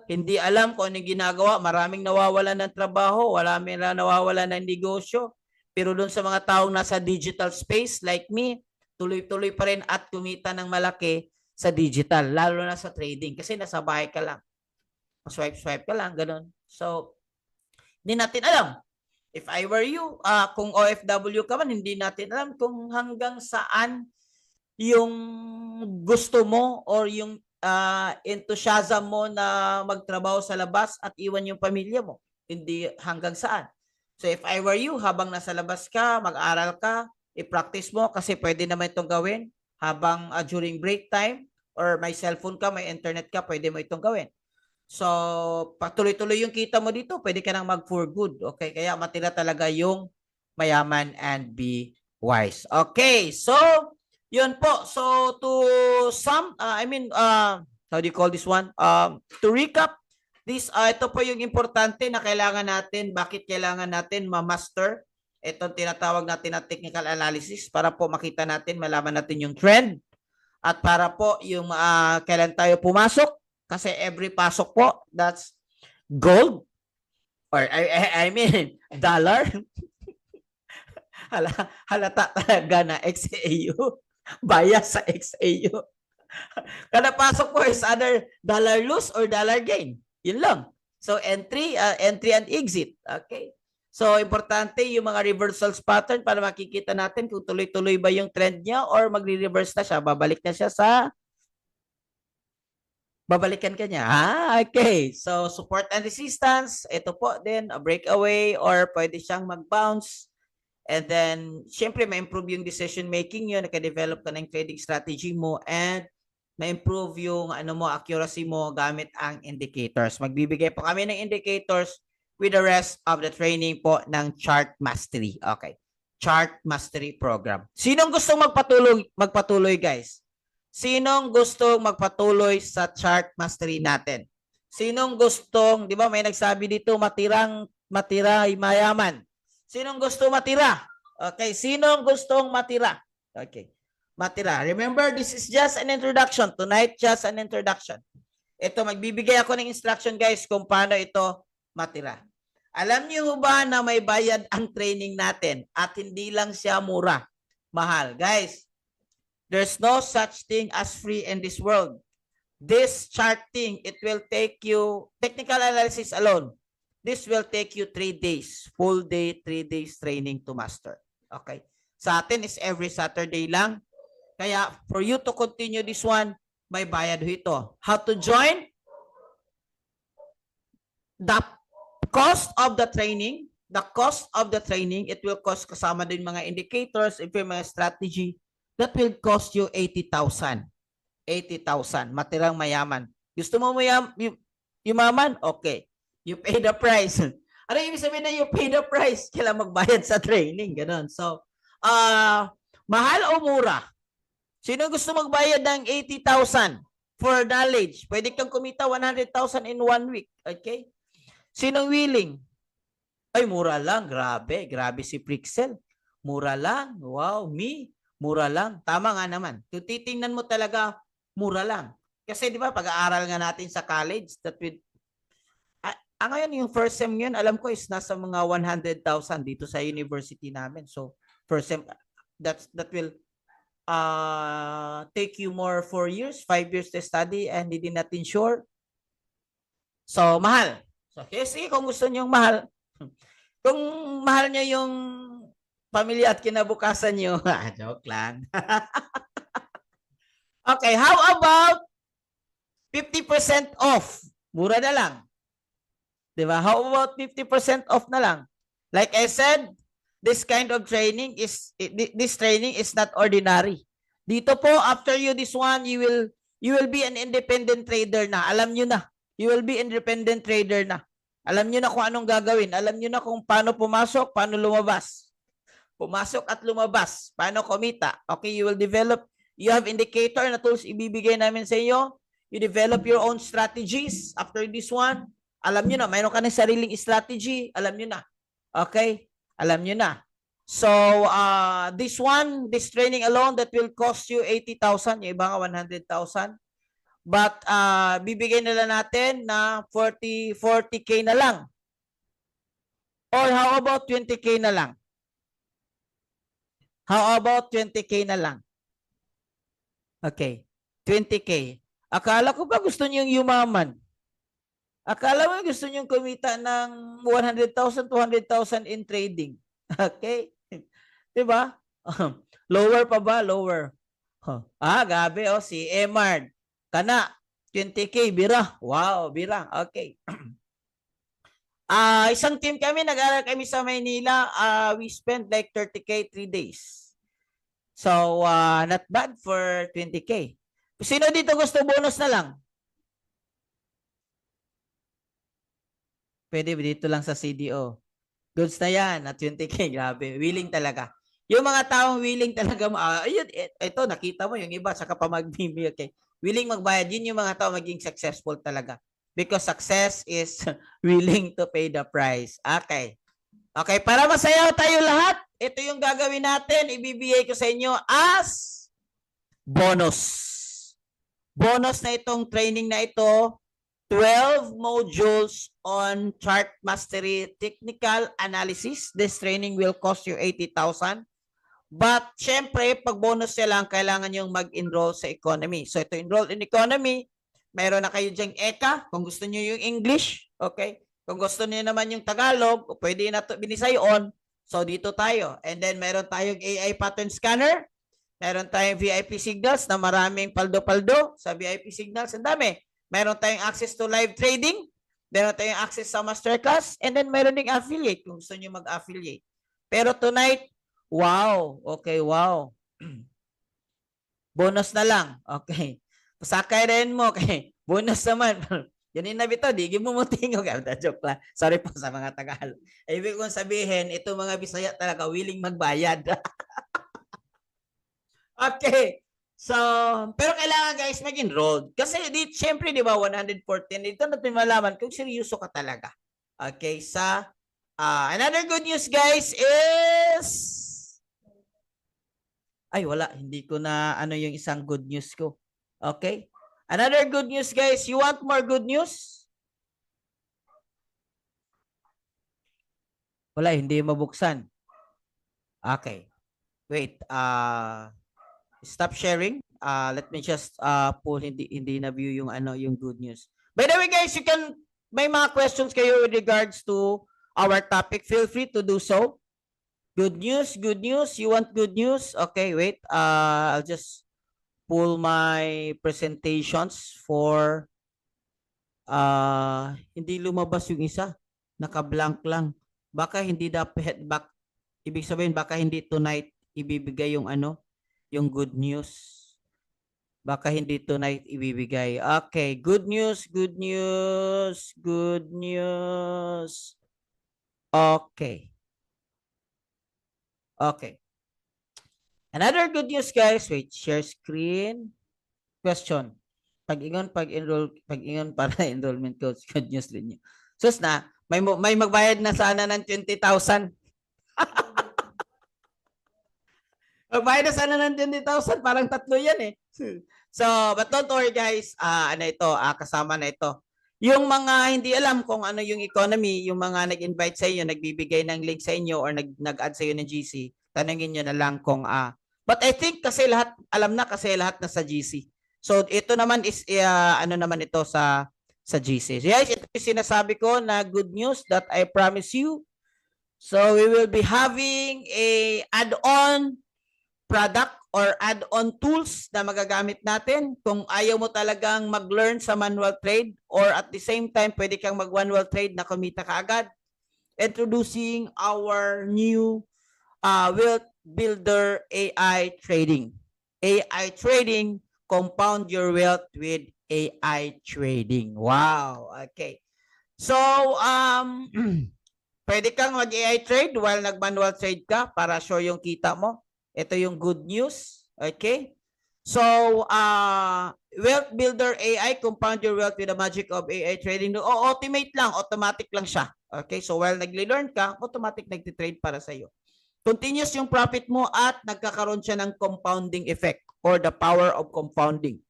Hindi alam kung anong ginagawa. Maraming nawawalan ng trabaho. Maraming nawawalan ng negosyo. Pero doon sa mga taong nasa digital space like me, tuloy-tuloy pa rin at kumita ng malaki sa digital. Lalo na sa trading. Kasi nasa bahay ka lang. Swipe ka lang. Ganun. So, hindi natin alam. If I were you, kung OFW ka man, hindi natin alam kung hanggang saan yung gusto mo or yung enthusiasm mo na magtrabaho sa labas at iwan yung pamilya mo. Hindi hanggang saan. So if I were you, habang nasa labas ka, mag-aral ka, i-practice mo kasi pwede naman itong gawin habang during break time or may cellphone ka, may internet ka, pwede mo itong gawin. So, patuloy-tuloy yung kita mo dito, pwede ka nang mag-for good. Okay? Kaya matira talaga yung mayaman and be wise. Okay, so yun po. So to sum, how do you call this one? To recap, ito po yung importante na kailangan natin, bakit kailangan natin ma-master itong tinatawag natin na technical analysis para po makita natin, malaman natin yung trend at para po yung kailan tayo pumasok kasi every pasok po, that's gold or I mean dollar. Halata talaga na XAU. Bias sa XAU. Kada pasok po is either dollar loss or dollar gain. Yun lang. So entry and exit. Okay? So importante yung mga reversals pattern para makikita natin kung tuloy-tuloy ba yung trend niya or magre-reverse na siya. Babalik na siya sa babalikan ka niya. Okay. So, support and resistance. Ito po din, a breakaway or pwede siyang mag-bounce. And then, syempre, ma-improve yung decision making yun. Naka-develop ka ng trading strategy mo and ma-improve yung accuracy mo gamit ang indicators. Magbibigay po kami ng indicators with the rest of the training po ng Chart Mastery. Okay. Chart Mastery Program. Sinong gustong magpatuloy guys? Sinong gustong magpatuloy sa Chart Mastery natin? Sinong gustong, di ba may nagsabi dito, matira ay mayaman. Sinong gusto matira? Okay, sinong gustong matira? Okay, matira. Remember, this is just an introduction. Tonight, just an introduction. Ito, magbibigay ako ng instruction guys kung paano ito matira. Alam niyo ba na may bayad ang training natin at hindi lang siya mura, mahal. Guys, there's no such thing as free in this world. This charting, it will take you, technical analysis alone, this will take you 3 days, full day, 3 days training to master. Okay. Sa atin is every Saturday lang. Kaya for you to continue this one, may bayad ito. How to join? The cost of the training, it will cost kasama din mga indicators, if yung mga strategy, that will cost you 80,000. 80,000. Matirang mayaman. Gusto mo yumaman? Okay. You pay the price. Ano ibig sabihin na you pay the price? Kailangan magbayad sa training. Ganon. So, mahal o mura? Sino gusto magbayad ng 80,000 for knowledge? Pwede kang kumita 100,000 in 1 week. Okay? Sinong willing? Ay, mura lang. Grabe. Grabe si Prixel. Mura lang. Wow, me. Mura lang. Tama nga naman. Kung titingnan mo talaga, mura lang. Kasi di ba, pag-aaral nga natin sa college, that with ngayon, yung first sem yun, alam ko is nasa mga 100,000 dito sa university namin. So, first sem, that will take you more 4 years, 5 years to study and hindi natin sure. So, mahal. So, sige, kung gusto nyo mahal, kung mahal nyo yung pamilya at kinabukasan nyo, joke lang. Okay, how about 50% off? Mura na lang. Diba? How about 50% off na lang? Like I said, this kind of training is not ordinary. Dito po, after you this one, you will be an independent trader na. Alam nyo na. You will be independent trader na. Alam nyo na kung anong gagawin. Alam nyo na kung paano pumasok, paano lumabas. Pumasok at lumabas. Paano kumita. Okay, you will develop. You have indicator na tools ibibigay namin sa inyo. You develop your own strategies after this one. Alam nyo na, mayroon ka ng sariling strategy. Alam nyo na. Okay? Alam nyo na. So, this training alone, that will cost you 80,000. Yung iba nga 100,000. But, bibigay nila natin na 40K na lang. Or how about 20K na lang? How about 20K na lang? Okay. 20K. Akala ko ba gusto nyo yung yumaman? Akala mo gusto nyo kumita ng 100,000, 200,000 in trading. Okay? Diba? Lower pa ba? Lower. Gabi. Si Emard. Kana. 20K. Bira. Wow. Bira. Okay. Isang team kami. Nag-aral kami sa Maynila. We spent like 30K 3 days. So, not bad for 20K. Sino dito gusto bonus na lang? Pwede dito lang sa CDO. Goods na yan, at 20K, grabe. Willing talaga. Yung mga taong willing talaga, ayun, ito, nakita mo yung iba, saka pa magbibigay. Okay. Willing magbayad, yun yung mga tao maging successful talaga. Because success is willing to pay the price. Okay. Okay, para masayaw tayo lahat, ito yung gagawin natin. Ibibigay ko sa inyo as bonus. Bonus na itong training na ito, 12 modules on chart mastery technical analysis. This training will cost you 80,000. But syempre, pag bonus niya lang, kailangan yung mag-enroll sa economy. So ito, enroll in economy. Meron na kayo dyang ECA, kung gusto niyo yung English. Okay? Kung gusto niyo naman yung Tagalog, pwede na ito Binisay on. So dito tayo. And then meron tayong AI pattern scanner. Meron tayong VIP signals na maraming paldo-paldo sa VIP signals. Ang dami. Meron tayong access to live trading, meron tayong access sa masterclass, and then meron ding affiliate kung gusto nyo mag-affiliate. Pero tonight, wow, okay, wow. Bonus na lang, okay. Pasakay rin mo, okay. Bonus naman. Yan na bito, di mo mutingog. Joke lang. Sorry po sa mga Tagalog. Ibig kong sabihin, ito mga Bisaya talaga willing magbayad. Okay. So, pero kailangan guys mag-enroll. Kasi syempre, di ba, 114, dito natin malaman kung seryoso ka talaga. Okay, another good news guys is, ay wala, hindi ko na ano yung isang good news ko. Okay? Another good news guys, you want more good news? Wala, hindi mabuksan. Okay. Wait, stop sharing. Let me just pull, hindi na view yung yung good news. By the way guys, you can, may mga questions kayo with regards to our topic, feel free to do so. Good news, good news. You want good news? Okay, wait. I'll just pull my presentations for hindi lumabas yung isa. Naka-blank lang. Baka hindi dapat ibig sabihin baka hindi tonight ibibigay yung yung good news. Baka hindi tonight ibibigay. Okay, good news, good news, good news. Okay. Okay. Another good news guys, wait, share screen. Question. Pag-ingon para enrollment codes, good news din niyo. Sus na, may magbayad na sana ng 20,000. Magbayad na sana ng 20,000, parang tatlo yan eh. So, but don't worry guys, kasama na ito. Yung mga hindi alam kung ano yung economy, yung mga nag-invite sa inyo, nagbibigay ng link sa inyo or nag-add sa inyo ng GC, tanungin nyo na lang kung but I think kasi lahat, alam na kasi lahat na sa GC. So, ito naman is, naman ito sa GC. So, guys, ito yung sinasabi ko na good news that I promise you. So, we will be having a add-on product or add-on tools na magagamit natin. Kung ayaw mo talagang mag-learn sa manual trade or at the same time, pwede kang mag-manual trade na kumita ka agad. Introducing our new Wealth Builder AI Trading. AI Trading, compound your wealth with AI Trading. Wow, okay. So, pwede kang mag-AI trade while nag-manual trade ka para sure yung kita mo. Ito yung good news. Okay? So, Wealth Builder AI, compound your wealth with the magic of AI trading. Automate lang, automatic lang siya. Okay? So, while nagli-learn ka, automatic nagtitrade para sa iyo. Continuous yung profit mo at nagkakaroon siya ng compounding effect or the power of compounding.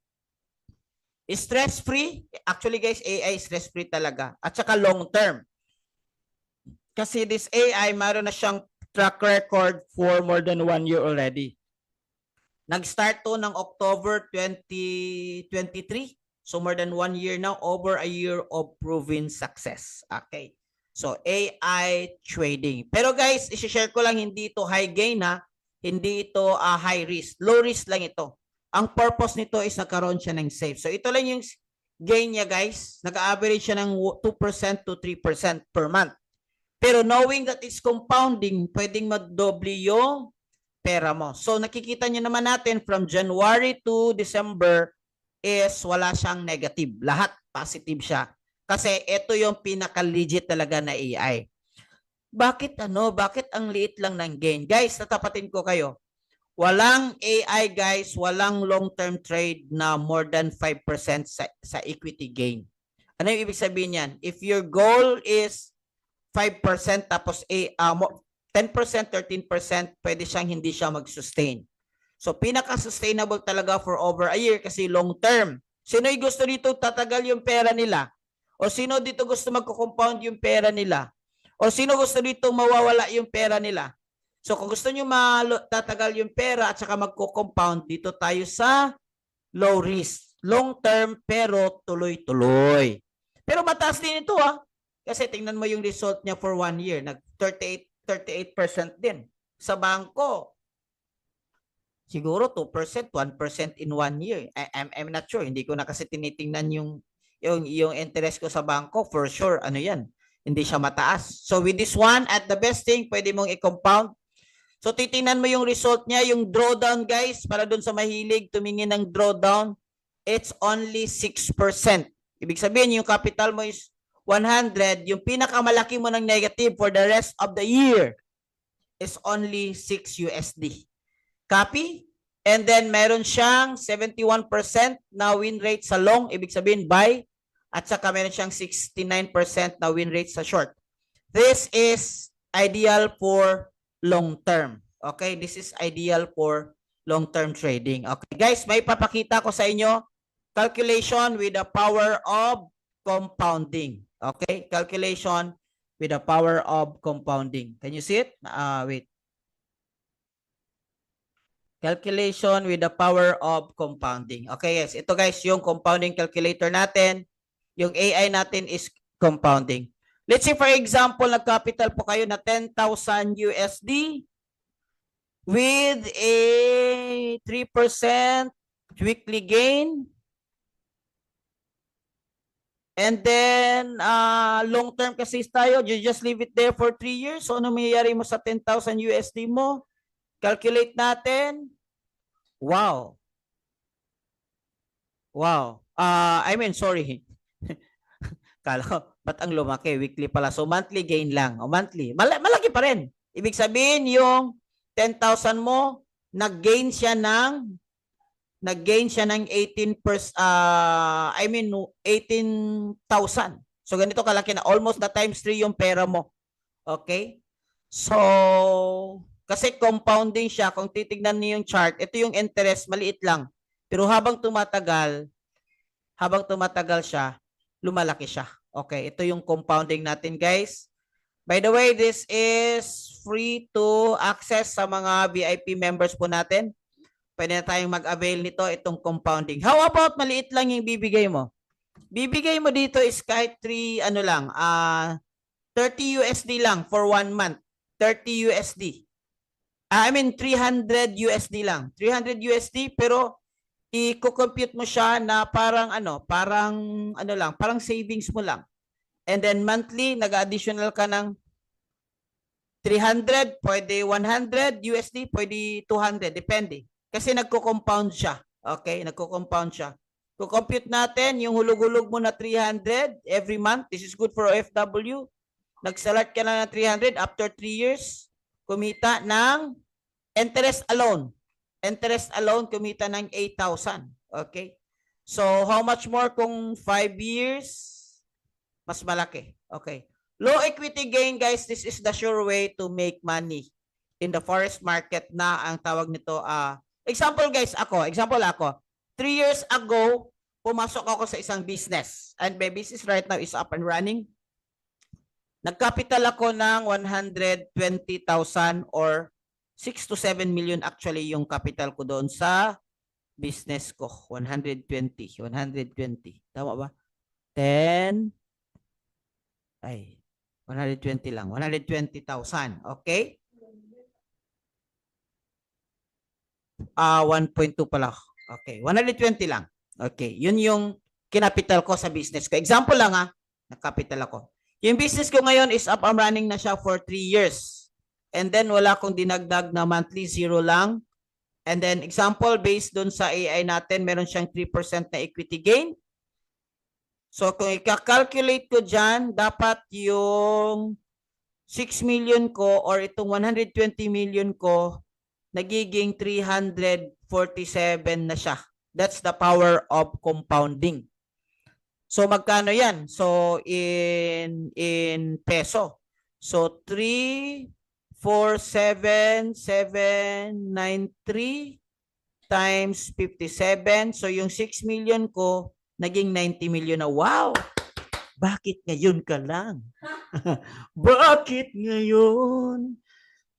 Stress-free. Actually guys, AI stress-free talaga. At saka long-term. Kasi this AI, mayroon na siyang track record for more than 1 year already. Nag-start to ng October 2023. So more than 1 year now, over a year of proven success. Okay. So AI trading. Pero guys, i-share ko lang, hindi ito high gain ha. Hindi ito high risk. Low risk lang ito. Ang purpose nito is nagkaroon siya ng safe. So ito lang yung gain niya guys. Nag-average siya ng 2% to 3% per month. Pero knowing that it's compounding, pwedeng magdoble yung pera mo. So nakikita nyo naman natin from January to December is wala siyang negative. Lahat positive siya. Kasi ito yung pinaka-legit talaga na AI. Bakit ang liit lang ng gain? Guys, tatapatin ko kayo. Walang AI guys, walang long-term trade na more than 5% sa equity gain. Ano yung ibig sabihin yan? If your goal is 5% tapos 10%, 13%, pwede siyang hindi siya mag-sustain. So, pinaka-sustainable talaga for over a year kasi long term. Sino yung gusto dito tatagal yung pera nila? O sino dito gusto magko-compound yung pera nila? O sino gusto dito mawawala yung pera nila? So, kung gusto nyo tatagal yung pera at saka magko-compound, dito tayo sa low risk. Long term pero tuloy-tuloy. Pero mataas din ito Kasi tingnan mo yung result niya for 1 year. Nag-38% din. Sa bangko, siguro 2%, 1% in 1 year. I'm not sure. Hindi ko na kasi tinitingnan yung yung interest ko sa bangko, for sure, ano yan, hindi siya mataas. So with this one, at the best thing, pwede mong i-compound. So titingnan mo yung result niya, yung drawdown guys, para dun sa mahilig tumingin ng drawdown, it's only 6%. Ibig sabihin, yung capital mo is 100, yung pinakamalaki mo ng negative for the rest of the year is only 6 USD. Copy? And then meron siyang 71% na win rate sa long, ibig sabihin buy, at saka meron siyang 69% na win rate sa short. This is ideal for long term. Okay, this is ideal for long term trading. Okay, guys, may papakita ko sa inyo calculation with the power of compounding. Okay, calculation with the power of compounding. Can you see it? Wait. Calculation with the power of compounding. Okay, yes. Ito guys, yung compounding calculator natin. Yung AI natin is compounding. Let's say for example, nag-capital po kayo na 10,000 USD with a 3% weekly gain. And then, long term kasi tayo, you just leave it there for 3 years. So, ano mangyayari mo sa 10,000 USD mo? Calculate natin. Wow. Wow. Sorry. Kala ko, ba't ang lumaki? Weekly pala. So, monthly gain lang. O monthly. Malaki pa rin. Ibig sabihin, yung 10,000 mo, nag-gain siya ng 18,000. So, ganito kalaki na. Almost na times 3 yung pera mo. Okay? So, kasi compounding siya. Kung titignan niyo yung chart, ito yung interest, maliit lang. Pero habang tumatagal siya, lumalaki siya. Okay, ito yung compounding natin, guys. By the way, this is free to access sa mga VIP members po natin. Pwede na tayong mag-avail nito, itong compounding. How about maliit lang yung bibigay mo? Bibigay mo dito is kahit 30 USD lang for 1 month. 30 USD. 300 USD lang. 300 USD pero i-compute mo siya na parang parang savings mo lang. And then monthly, nag-additional ka ng 300, pwede 100 USD, pwede 200, depende. Kasi nagko-compound siya. Okay, nagko-compound siya. Kung-compute natin, yung hulog-hulog mo na 300 every month, this is good for OFW. Nag-select ka na ng 300 after 3 years, kumita ng interest alone. Interest alone, kumita ng 8,000. Okay? So, how much more kung 5 years? Mas malaki. Okay. Low equity gain, guys, this is the sure way to make money in the forex market na ang tawag nito. Example, guys, example ako. 3 years ago, pumasok ako sa isang business. And my business right now is up and running. Nagcapital ako ng 120,000 or 6 to 7 million actually yung capital ko doon sa business ko. 120. Tama ba? 10. 120 lang. 120,000. Okay? 1.2 pala. Okay. 120 lang. Okay. Yun yung kinapital ko sa business ko. Example lang nagkapital ako. Yung business ko ngayon is up and running na siya for 3 years. And then wala akong dinagdag na monthly, 0 lang. And then example, based dun sa AI natin, meron siyang 3% na equity gain. So kung i-calculate ko dyan, dapat yung 6 million ko or itong 120 million ko, nagiging 347 na siya. That's the power of compounding. So magkano yan? So in peso. So 347,793 times 57. So yung 6 million ko naging 90 million na. Wow! Bakit ngayon ka lang? Bakit ngayon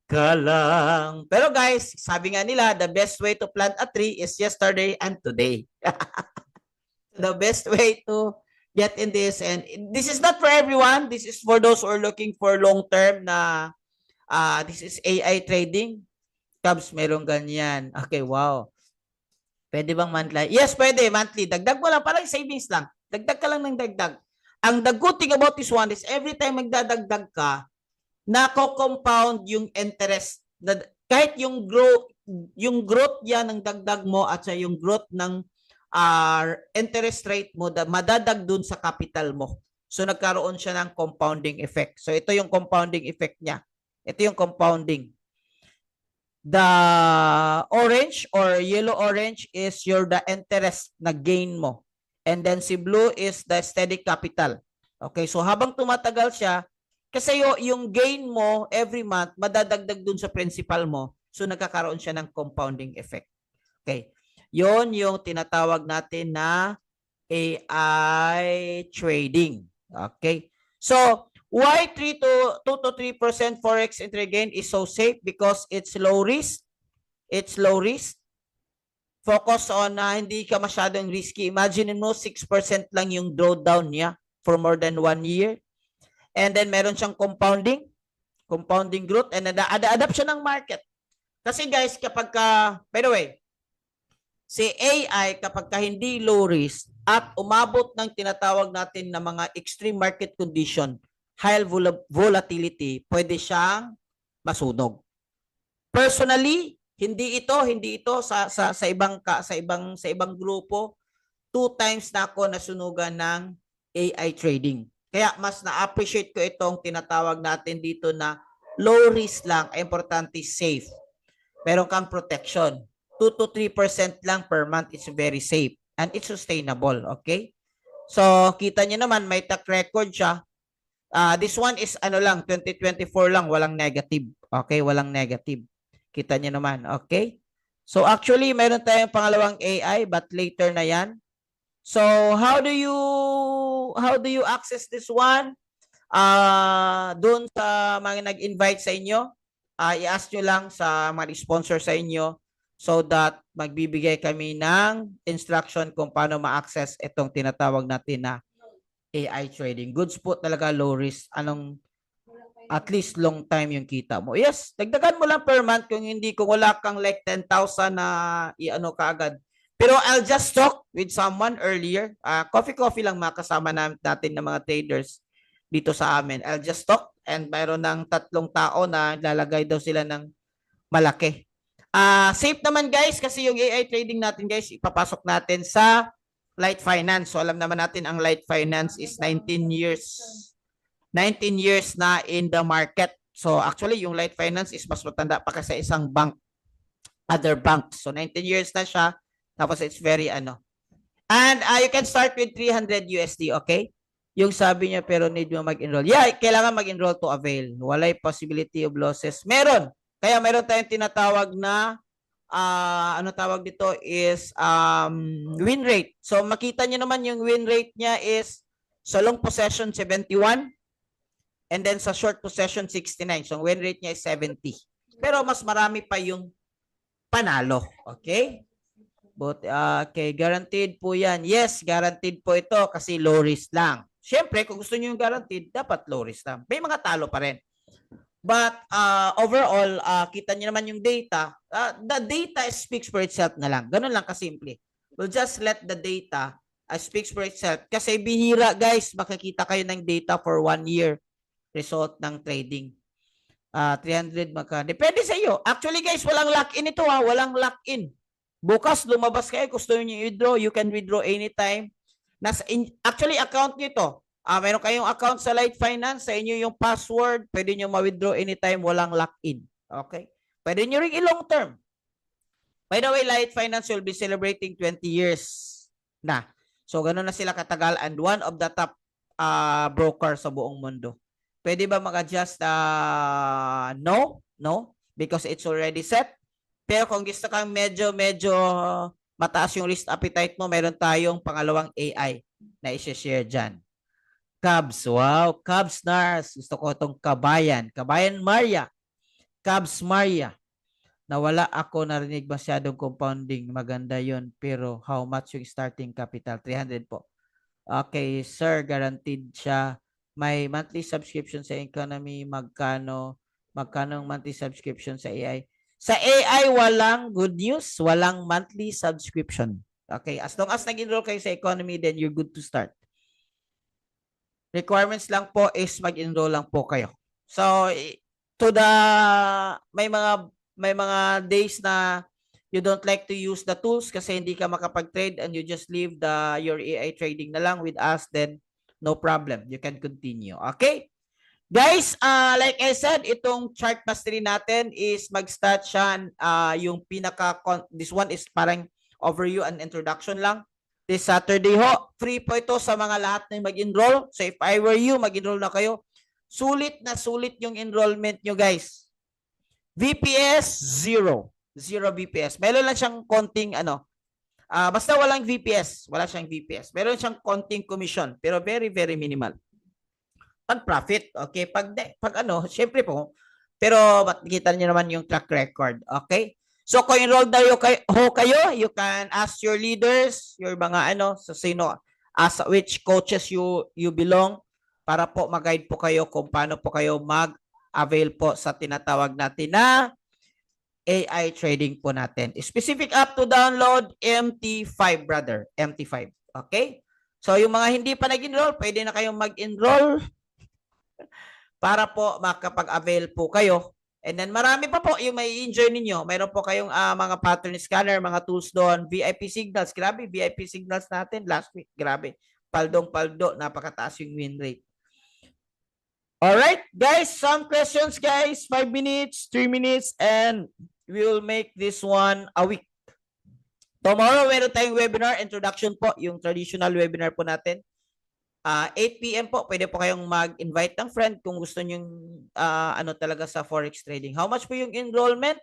ka lang? Pero guys, sabi nga nila, the best way to plant a tree is yesterday and today. The best way to get in this, and this is not for everyone. This is for those who are looking for long-term na this is AI trading. Cubs, merong ganyan. Okay, wow. Pwede bang monthly? Yes, pwede, monthly. Dagdag mo lang, parang savings lang. Dagdag ka lang ng dagdag. The good thing about this one is every time magdadagdag ka, nako-compound yung interest. Kahit yung growth yan ng dagdag mo at sa yung growth ng interest rate mo, madadag dun sa capital mo. So nagkaroon siya ng compounding effect. So ito yung compounding effect niya. Ito yung compounding. The orange or yellow-orange is the interest na gain mo. And then si blue is the steady capital. Okay, so habang tumatagal siya, kasi yung gain mo every month, madadagdag dun sa principal mo. So nagkakaroon siya ng compounding effect. Okay, yon yung tinatawag natin na AI trading. Okay, so why 2 to 3% forex entry gain is so safe? Because it's low risk. It's low risk. Focus on hindi ka masyadong risky. Imagine mo 6% lang yung drawdown niya for more than 1 year. And then meron siyang compounding growth, and adapt siya ng market. Kasi guys, kapag by the way, si AI kapag hindi low risk at umabot ng tinatawag natin na mga extreme market condition, high volatility, pwede siyang masunog. Personally, hindi ito sa ibang grupo, 2 times na ako nasunugan ng AI trading. Kaya mas na-appreciate ko itong tinatawag natin dito na low risk lang, importante safe. Meron kang protection. 2 to 3% lang per month is very safe and it's sustainable, okay? So, kita niyo naman may track record siya. This one is 2024 lang, walang negative. Okay, walang negative. Kita niyo naman, okay? So, actually, meron tayong pangalawang AI but later na yan. So, how do you access this one? Doon sa mga nag-invite sa inyo, i-ask nyo lang sa mga sponsor sa inyo so that magbibigay kami ng instruction kung paano ma-access itong tinatawag natin na AI trading. Goods po talaga, low risk. At least long time yung kita mo. Yes, dagdagan mo lang per month kung wala kang like 10,000 na kaagad. Pero I'll just talk with someone earlier. Coffee lang makasama natin ng mga traders dito sa amin. I'll just talk and mayroon ng 3 tao na lalagay daw sila ng malaki. Safe naman guys kasi yung AI trading natin guys, ipapasok natin sa Light Finance. So alam naman natin ang Light Finance is 19 years na in the market. So actually yung Light Finance is mas matanda pa kasi isang bank, other banks. So 19 years na siya. Tapos it's very And you can start with 300 USD, okay? Yung sabi niya pero need mo mag-enroll. Yeah, kailangan mag-enroll to avail. Walay possibility of losses. Meron. Kaya meron tayong tinatawag na tawag dito is win rate. So makita niyo naman yung win rate niya is sa long possession 71 and then sa short possession 69. So win rate niya is 70. Pero mas marami pa yung panalo. Okay? But okay, guaranteed po yan. Yes, guaranteed po ito kasi low risk lang. Siyempre, kung gusto niyo yung guaranteed, dapat low risk lang. May mga talo pa rin. But overall, kita niyo naman yung data. The data speaks for itself na lang. Ganun lang kasimple. We'll just let the data speaks for itself. Kasi bihira guys, makikita kayo ng data for 1 year result ng trading. 300 depende sa iyo. Actually guys, walang lock-in ito walang lock-in. Bukas lumabas kayo, gusto niyo i-withdraw, you can withdraw anytime. Actually account niyo ito. Meron kayong account sa Light Finance, sa inyo yung password, pwede niyo ma-withdraw anytime, walang lock-in. Okay? Pwede niyo ring i-long term. By the way, Light Finance will be celebrating 20 years na. So ganoon na sila katagal and one of the top broker sa buong mundo. Pwede ba mag-adjust? No, because it's already set. Pero kung gusto kang medyo mataas yung risk appetite mo, meron tayong pangalawang AI na i-share dyan. Cubs, wow, Cubs Nars. Gusto ko itong Kabayan Maria. Cubs Maria. Nawala ako, narinig masyadong compounding. Maganda yun. Pero how much yung starting capital? 300 po. Okay, sir, guaranteed siya. May monthly subscription sa economy. Magkano ang monthly subscription sa AI? Sa AI, walang good news. Walang monthly subscription. Okay, as long as nag-enroll kayo sa economy, then you're good to start. Requirements lang po is mag-enroll lang po kayo. So, to the may mga days na you don't like to use the tools kasi hindi ka makapag-trade and you just leave your AI trading na lang with us, then no problem. You can continue. Okay? Guys, like I said, itong chart mastery natin is mag-start siya yung this one is parang overview and introduction lang. This Saturday ho, free po ito sa mga lahat na mag-enroll. So if I were you, mag-enroll na kayo. Sulit na sulit yung enrollment nyo, guys. VPS, zero. Zero VPS. Meron lang siyang konting basta walang VPS. Wala siyang VPS. Meron siyang konting commission, pero very, very minimal. Pag-profit, okay? Pag syempre po, pero makikita niyo naman yung track record, okay? So kung enrolled na kayo, you can ask your leaders, your mga sa sino, which coaches you belong para po mag-guide po kayo kung paano po kayo mag-avail po sa tinatawag natin na AI trading po natin. Specific app to download, MT5, brother. MT5, okay? So yung mga hindi pa nag-enroll, pwede na kayong mag-enroll para po makapag-avail po kayo. And then marami pa po yung may enjoy ninyo. Mayroon po kayong mga pattern scanner, mga tools doon, VIP signals. Grabe, VIP signals natin last week. Grabe. Paldong-paldo, napakataas yung win rate. Alright, guys, some questions, guys. 5 minutes, 3 minutes, and we will make this one a week. Tomorrow, meron tayong webinar, introduction po, yung traditional webinar po natin. 8 p.m. po, pwede po kayong mag-invite ng friend kung gusto nyo talaga sa forex trading. How much po yung enrollment?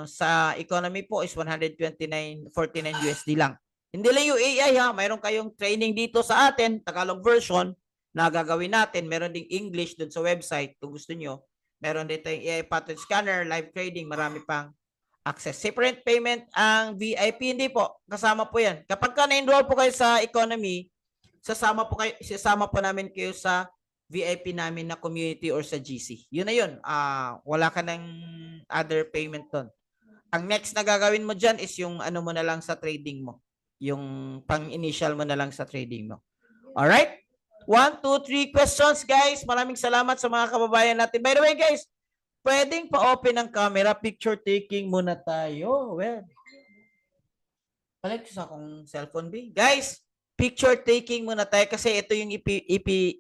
Sa economy po is 129.49 USD lang. Hindi lang yung AI ha, mayroon kayong training dito sa atin, Tagalog version na gagawin natin. Meron ding English dun sa website kung gusto nyo. Meron dito yung AI pattern scanner, live trading, marami pang access. Separate payment ang VIP, hindi po. Kasama po yan. Kapag ka na-enroll po kayo sa economy, sasama po namin kayo sa VIP namin na community or sa GC. Yun na yun. Wala ka ng other payment doon. Ang next na gagawin mo dyan is yung mo na lang sa trading mo. Yung pang-initial mo na lang sa trading mo. Alright? 1, 2, 3 questions, guys. Maraming salamat sa mga kababayan natin. By the way, guys, pwedeng pa-open ang camera. Picture taking muna tayo. Well, balik sa akong cellphone, B. Guys, picture taking muna tayo kasi ito yung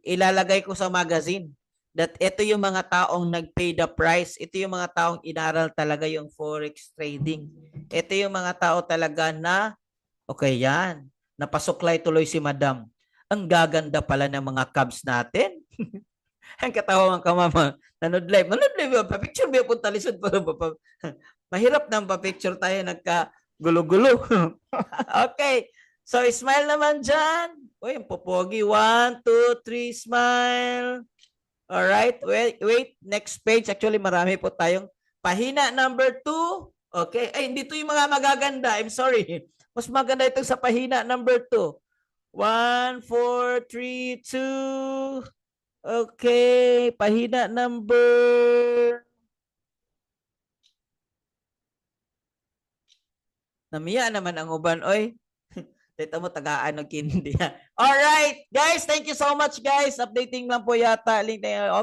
ilalagay ko sa magazine. That ito yung mga taong nag-pay the price. Ito yung mga taong inaral talaga yung forex trading. Ito yung mga tao talaga na, okay yan, napasuklay tuloy si Madam. Ang gaganda pala ng mga Cubs natin. Ang katawa ka, mama. Nanood live. Pa-picture ba punta lisod pa. Mahirap nang pa-picture tayo nagka-gulo-gulo. Okay. So, smile naman dyan. Uy, ang popogi. 1, 2, 3, smile. Alright. Wait. Next page. Actually, marami po tayong pahina number 2. Okay. Ay, hindi to yung mga magaganda. I'm sorry. Mas maganda ito sa pahina number 2. 1, 4, 3, 2. Okay. Pahina number... Namiya naman ang uban. Oy. Dito mo tagaan ng kindi. Alright, guys, thank you so much, guys. Updating lang po yata.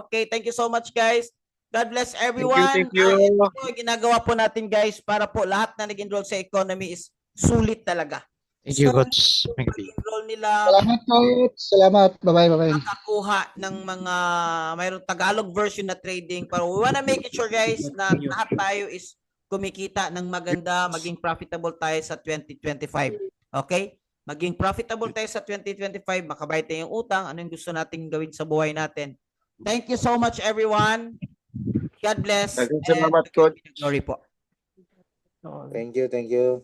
Okay, thank you so much, guys. God bless everyone.
Thank you.
Ito po, ginagawa po natin, guys, para po lahat na nag-enroll sa economy is sulit talaga.
Thank you, Coach.
Enroll nila.
Salamat, Coach. Salamat. Bye-bye.
Nakakuha ng mga mayroong Tagalog version na trading. Pero we wanna make it sure, guys, na lahat tayo is kumikita ng maganda, maging profitable tayo sa 2025. Okay? Maging profitable tayo sa 2025, makabayad tayo yung utang, ano yung gusto nating gawin sa buhay natin. Thank you so much, everyone. God bless.
Salamat, Coach.
Glory po.
Thank you.